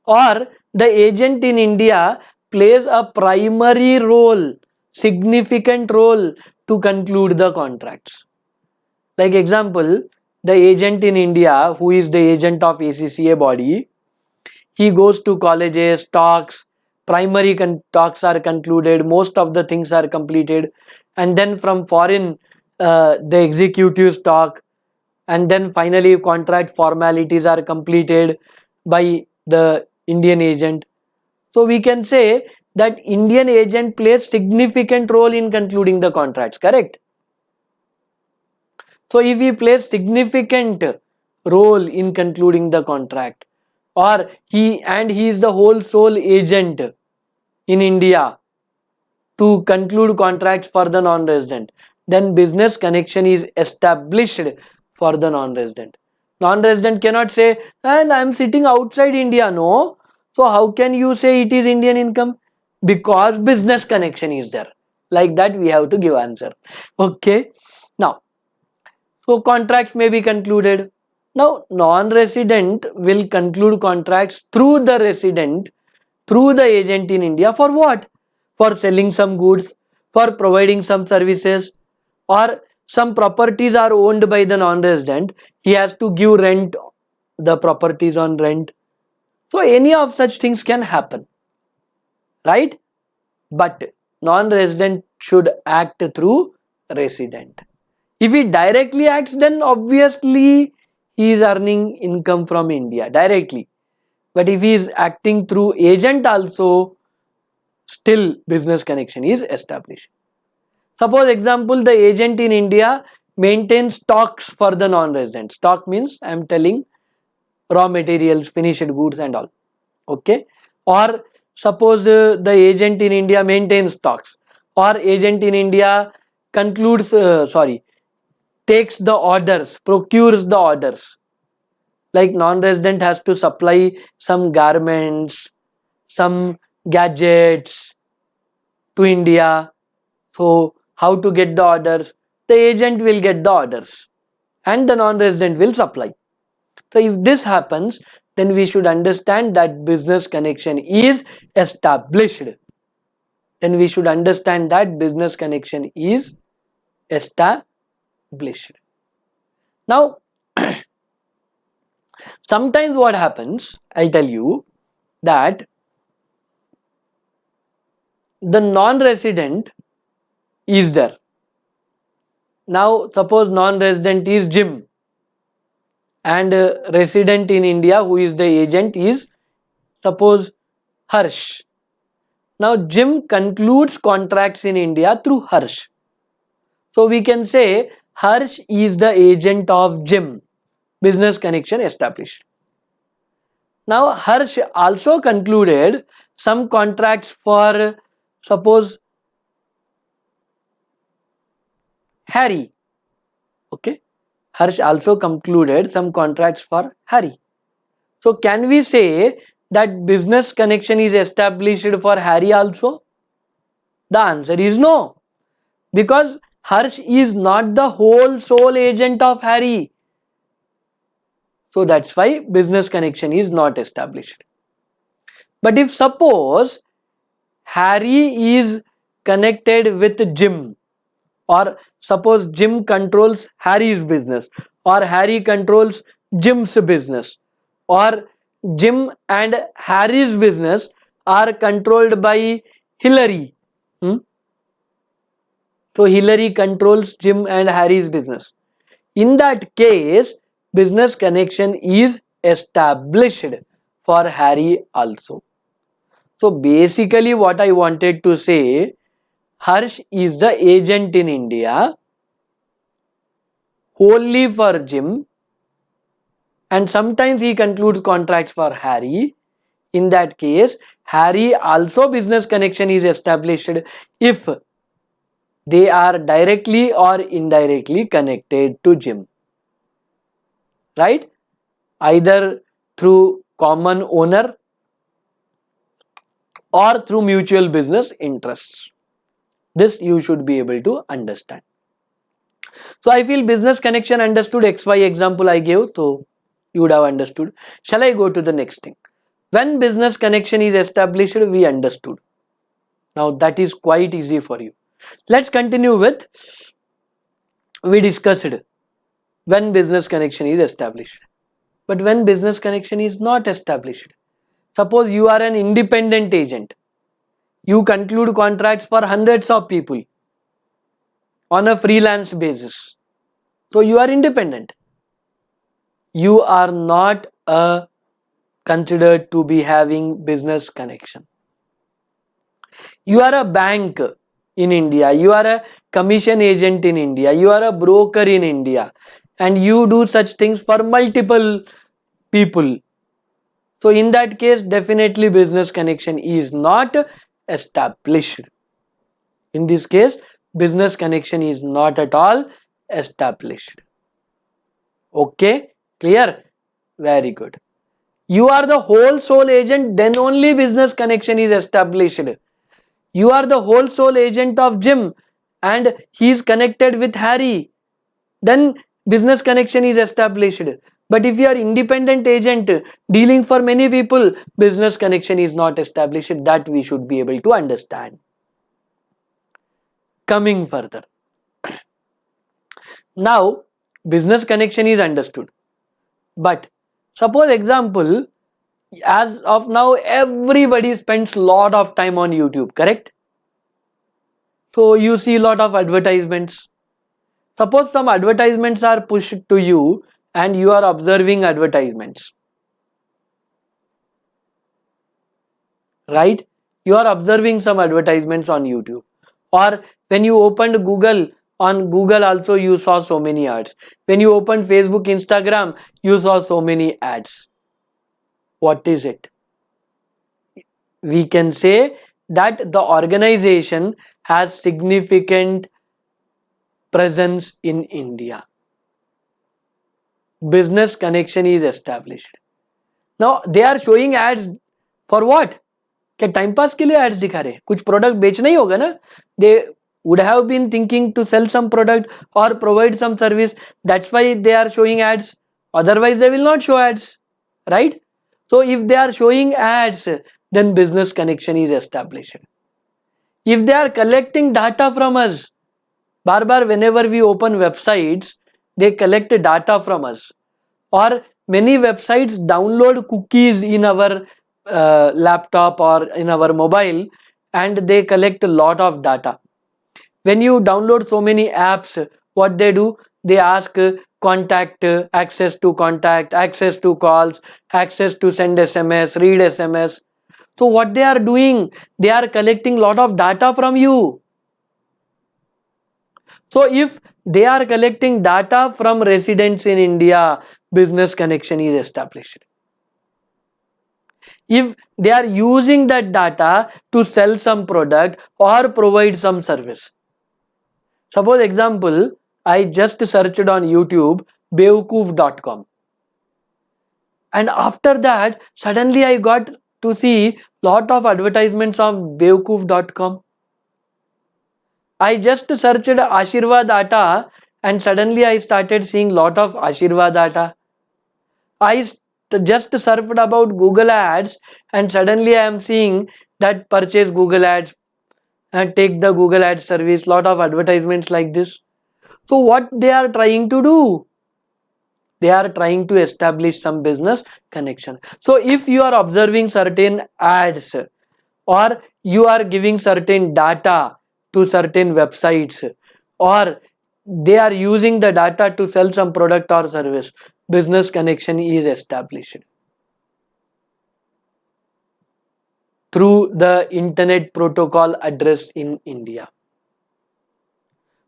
Or the agent in India plays a primary role, significant role to conclude the contracts. Like example, the agent in India who is the agent of ACCA body, he goes to colleges, talks, primary talks are concluded, most of the things are completed, and then from foreign the executives talk, and then finally contract formalities are completed by the Indian agent. So we can say that Indian agent plays significant role in concluding the contracts, correct? So if he plays significant role in concluding the contract, or he is the whole sole agent in India to conclude contracts for the non-resident, then business connection is established for the non-resident. Non-resident cannot say, and I am sitting outside India. No. So how can you say it is Indian income? Because business connection is there. Like that we have to give answer. Okay. Now, so contracts may be concluded. Now, non-resident will conclude contracts through the resident, through the agent in India, for what? For selling some goods, for providing some services, or some properties are owned by the non-resident. He has to give rent, the properties on rent. So any of such things can happen, right? But non-resident should act through resident. If he directly acts, then obviously he is earning income from India directly. But if he is acting through agent also, still business connection is established. Suppose example, the agent in India maintains stocks for the non-resident. Stock means I am telling raw materials, finished goods and all. Okay. Or suppose the agent in India maintains stocks, or agent in India concludes, takes the orders, procures the orders. Like non-resident has to supply some garments, some gadgets to India. So how to get the orders? The agent will get the orders and the non-resident will supply. So if this happens, then we should understand that business connection is established. Then we should understand that business connection is established. Now, sometimes what happens, I'll tell you, that the non-resident is there. Now, suppose non-resident is Jim, and resident in India who is the agent is, suppose, Harsh. Now, Jim concludes contracts in India through Harsh. So, we can say Harsh is the agent of Jim. Business connection established. Now, Harsh also concluded some contracts for, suppose, Harry. Okay. Harsh also concluded some contracts for Harry. So, can we say that business connection is established for Harry also? The answer is no. Because Harsh is not the whole sole agent of Harry. So that's why business connection is not established. But if suppose Harry is connected with Jim, or suppose Jim controls Harry's business, or Harry controls Jim's business, or Jim and Harry's business are controlled by Hillary. So Hillary controls Jim and Harry's business. In that case, business connection is established for Harry also. So basically what I wanted to say, Harsh is the agent in India wholly for Jim, and sometimes he concludes contracts for Harry. In that case, Harry also business connection is established if they are directly or indirectly connected to Jim, right? Either through common owner or through mutual business interests. This you should be able to understand. So I feel business connection understood. XY example I gave, so you would have understood. Shall I go to the next thing? When business connection is established, we understood. Now that is quite easy for you. Let's continue with, we discussed when business connection is established. But when business connection is not established, suppose you are an independent agent, you conclude contracts for hundreds of people on a freelance basis. So you are independent. You are not considered to be having business connection. You are a bank in India, you are a commission agent in India, you are a broker in India, and you do such things for multiple people. So in that case, definitely business connection is not established. In this case, business connection is not at all established. Okay, clear? Very good. You are the whole sole agent, then only business connection is established. You are the whole sole agent of Jim and he is connected with Harry, then business connection is established. But if you are independent agent dealing for many people, business connection is not established. That we should be able to understand. Coming further. Now, business connection is understood. But suppose example, as of now, everybody spends lot of time on YouTube, correct? So you see lot of advertisements. Suppose some advertisements are pushed to you and you are observing advertisements. Right? You are observing some advertisements on YouTube. Or when you opened Google, on Google also you saw so many ads. When you opened Facebook, Instagram, you saw so many ads. What is it? We can say that the organization has significant presence in India. Business connection is established. Now they are showing ads for what? क्या time pass के लिए ads दिखा रहे, कुछ product बेचना ही होगा ना. दे would have been thinking to sell some product or provide some service. That's why they are showing ads. Otherwise they will not show ads, right? So if they are showing ads, then business connection is established. If they are collecting data from us, bar whenever we open websites, they collect data from us. Or many websites download cookies in our laptop or in our mobile, and they collect a lot of data. When you download so many apps, what they do, they ask contact, access to contact, access to calls, access to send SMS, read SMS. So what they are doing, they are collecting lot of data from you. So if they are collecting data from residents in India, business connection is established. If they are using that data to sell some product or provide some service. Suppose example, I just searched on YouTube bewkoof.com, and after that suddenly I got to see lot of advertisements on bewkoof.com. I just searched Ashirvad Atta and suddenly I started seeing lot of Ashirvad Atta. I just surfed about Google ads and suddenly I am seeing that purchase Google ads and take the Google ads service, lot of advertisements like this. So what they are trying to do? They are trying to establish some business connection. So if you are observing certain ads or you are giving certain data to certain websites, or they are using the data to sell some product or service. Business connection is established through the internet protocol address in India.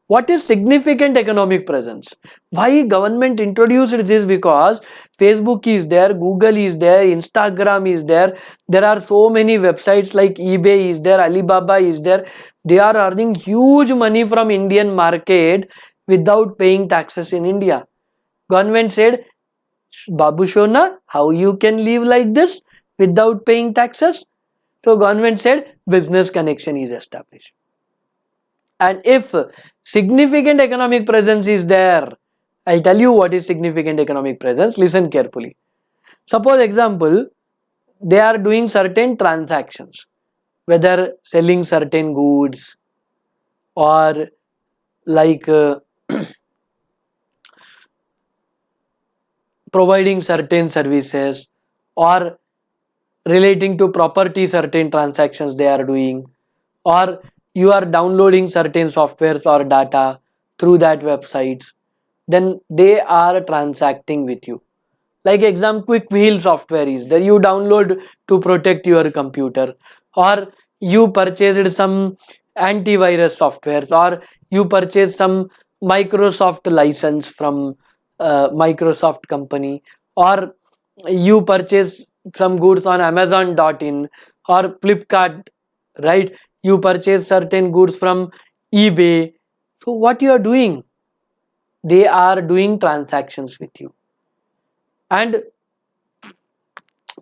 What is significant economic presence? Why government introduced this? Because Facebook is there, Google is there, Instagram is there. There are so many websites like eBay is there, Alibaba is there. They are earning huge money from Indian market without paying taxes in India. Government said, Babu Shona, how you can live like this without paying taxes? So government said business connection is established. And if significant economic presence is there, I'll tell you what is significant economic presence. Listen carefully. Suppose example, they are doing certain transactions, whether selling certain goods or like providing certain services or relating to property, certain transactions they are doing, or you are downloading certain softwares or data through that websites, then they are transacting with you. Like example, quick wheel software is there, you download to protect your computer, or you purchased some antivirus softwares, or you purchased some Microsoft license from Microsoft company, or you purchase some goods on Amazon.in or Flipkart, right? You purchase certain goods from eBay. So what you are doing? They are doing transactions with you. And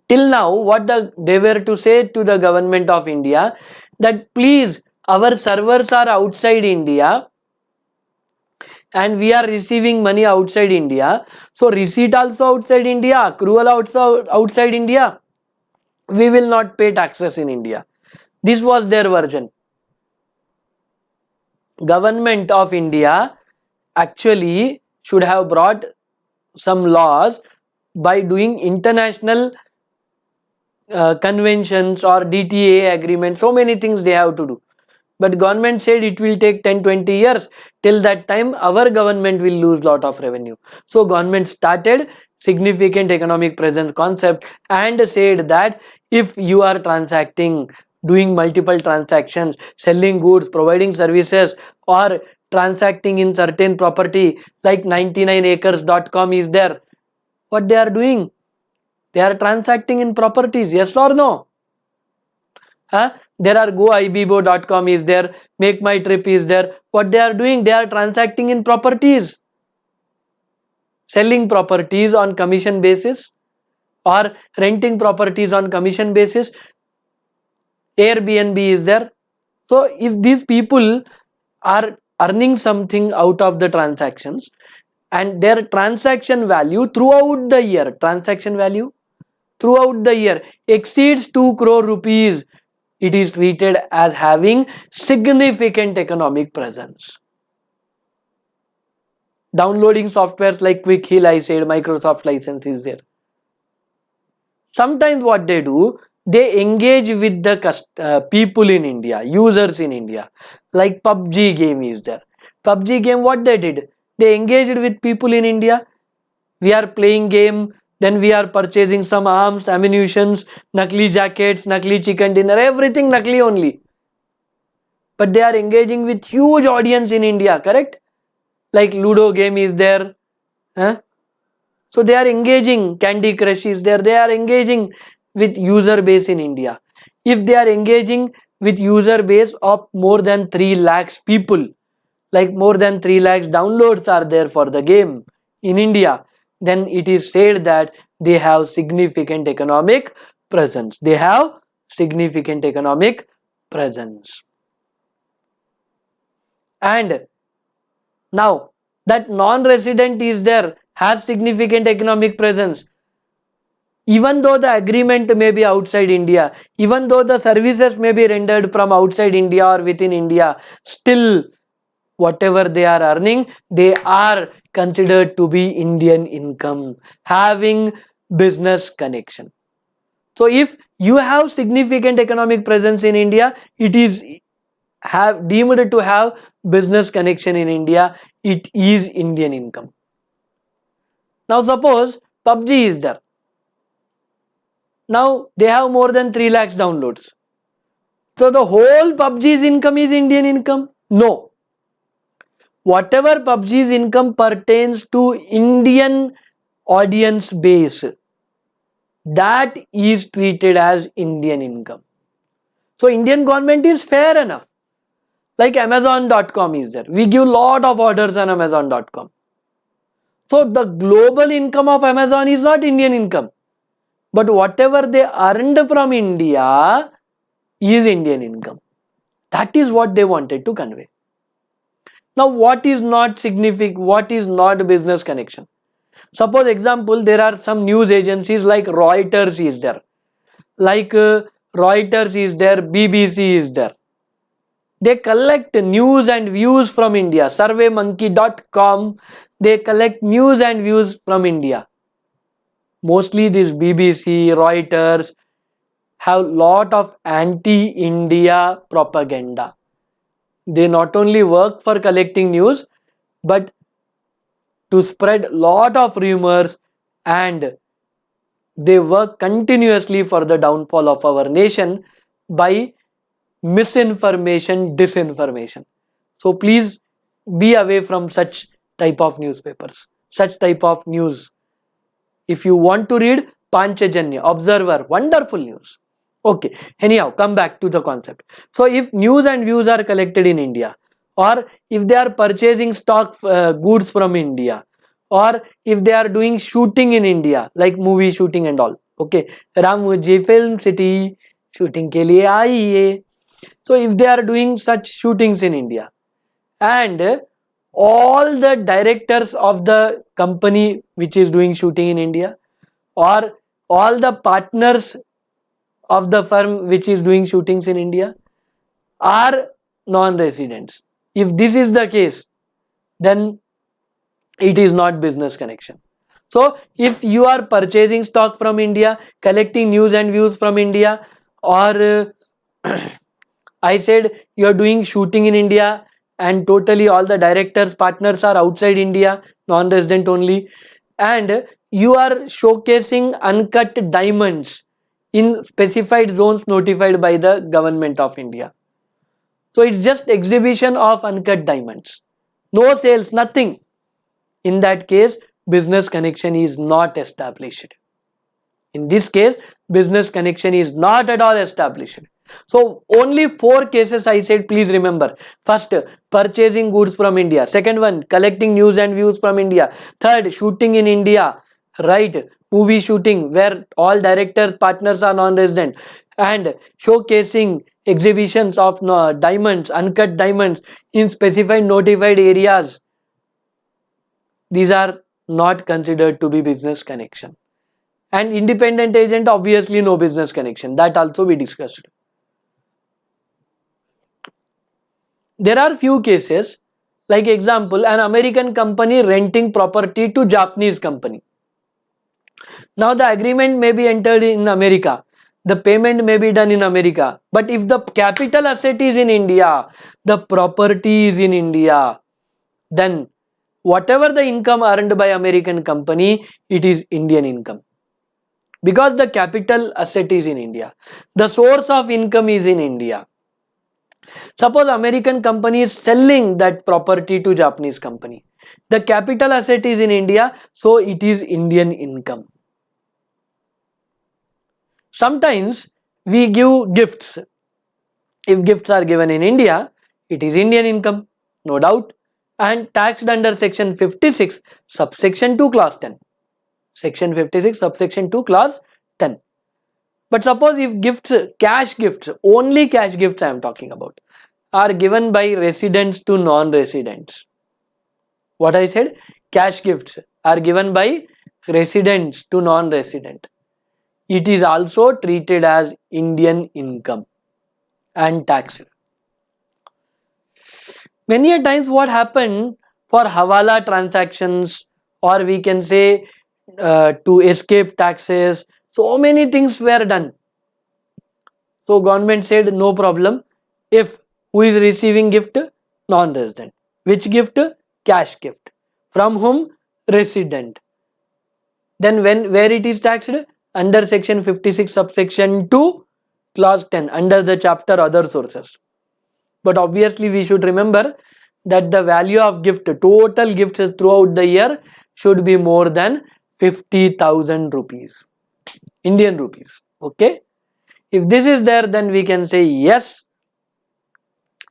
till now, what they were to say to the government of India, that please, our servers are outside India and we are receiving money outside India. So receipt also outside India, accrual also outside India. We will not pay taxes in India. This was their version. Government of India actually should have brought some laws by doing international conventions or DTA agreements. So many things they have to do. But government said it will take 10-20 years. Till that time, our government will lose lot of revenue. So government started significant economic presence concept and said that if you are transacting, doing multiple transactions, selling goods, providing services, or transacting in certain property like 99acres.com is there, what they are doing? They are transacting in properties, yes or no? There are goibibo.com is there, make my trip is there. What they are doing? They are transacting in properties, selling properties on commission basis or renting properties on commission basis. Airbnb is there. So if these people are earning something out of the transactions and their transaction value throughout the year, exceeds 2 crore rupees, it is treated as having significant economic presence. Downloading softwares like Quick Heal, I said, Microsoft license is there. Sometimes what they do, they engage with the people in India, users in India. Like PUBG game is there. PUBG game, what they did? They engaged with people in India. We are playing game, then we are purchasing some arms, ammunitions, nakli jackets, nakli chicken dinner, everything nakli only. But they are engaging with huge audience in India, correct? Like Ludo game is there. So they are engaging, Candy Crush is there. They are engaging with user base in India. If they are engaging with user base of more than 3 lakhs people, like more than 3 lakhs downloads are there for the game in India, then it is said that they have significant economic presence. They have significant economic presence. And now that non-resident is there, has significant economic presence. Even though the agreement may be outside India, even though the services may be rendered from outside India or within India, still whatever they are earning, they are considered to be Indian income, having business connection. So if you have significant economic presence in India, it is have deemed to have business connection in India, it is Indian income. Now suppose PUBG is there. Now they have more than 3 lakhs downloads. So the whole PUBG's income is Indian income? No. Whatever PUBG's income pertains to Indian audience base, that is treated as Indian income. So Indian government is fair enough. Like Amazon.com is there. We give lot of orders on Amazon.com. So the global income of Amazon is not Indian income. But whatever they earned from India is Indian income. That is what they wanted to convey. Now what is not significant, what is not business connection? Suppose example, there are some news agencies like Reuters is there. Like Reuters is there, BBC is there. They collect news and views from India. Surveymonkey.com, they collect news and views from India. Mostly this BBC, Reuters have lot of anti-India propaganda. They not only work for collecting news, but to spread lot of rumors, and they work continuously for the downfall of our nation by misinformation, disinformation. So please be away from such type of newspapers, such type of news. If you want to read Panchajanya, Observer, wonderful news. Okay, anyhow, come back to the concept. So if news and views are collected in India, or if they are purchasing stock goods from India, or if they are doing shooting in India, like movie shooting and all, okay, Ramuji Film City, shooting ke liye aiye. So if they are doing such shootings in India, and all the directors of the company which is doing shooting in India, or all the partners of the firm which is doing shootings in India are non-residents. If this is the case, then it is not business connection. So if you are purchasing stock from India, collecting news and views from India, or I said you are doing shooting in India and totally all the directors, partners are outside India, non-resident only, and you are showcasing uncut diamonds in specified zones notified by the government of India. So it's just exhibition of uncut diamonds. No sales, nothing. In that case, business connection is not established. In this case, business connection is not at all established. So only 4 cases I said, please remember. First, purchasing goods from India. Second one, collecting news and views from India. Third, shooting in India. Right, movie shooting where all directors, partners are non-resident. And showcasing exhibitions of diamonds, uncut diamonds in specified notified areas. These are not considered to be business connection. And independent agent, obviously no business connection. That also we discussed. There are few cases, like example, an American company renting property to Japanese company. Now the agreement may be entered in America. The payment may be done in America. But if the capital asset is in India, the property is in India, then whatever the income earned by American company, it is Indian income. Because the capital asset is in India. The source of income is in India. Suppose American company is selling that property to Japanese company. The capital asset is in India, so it is Indian income. Sometimes we give gifts. If gifts are given in India, it is Indian income, no doubt, and taxed under section 56, subsection 2, clause 10. Section 56, subsection 2, clause 10. But suppose if gifts, cash gifts, only cash gifts I am talking about, are given by residents to non-residents. What I said? Cash gifts are given by residents to non-resident. It is also treated as Indian income and taxed. Many a times what happened for Hawala transactions, or we can say to escape taxes, so many things were done. So government said no problem. If Who is receiving gift? Non-resident. Which gift? Cash gift. From whom? Resident. Then where it is taxed? Under section 56 subsection 2 clause 10 under the chapter other sources. But obviously we should remember that the value of gift, total gifts throughout the year should be more than 50,000 rupees, Indian rupees. Okay. If this is there, then we can say yes,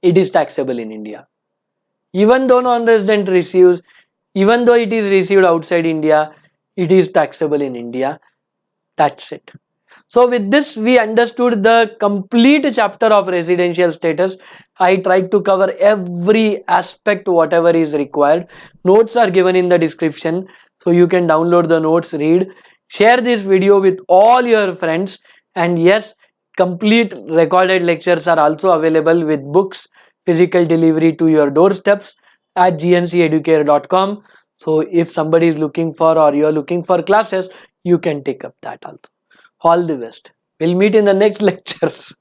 it is taxable in India. Even though non-resident receives, even though it is received outside India, it is taxable in India. That's it. So with this, we understood the complete chapter of residential status. I tried to cover every aspect, whatever is required. Notes are given in the description, so you can download the notes, read. Share this video with all your friends. And yes, complete recorded lectures are also available with books, physical delivery to your doorsteps at gnceducare.com. So if somebody is looking for, or you are looking for classes, you can take up that also. All the best. We'll meet in the next lectures.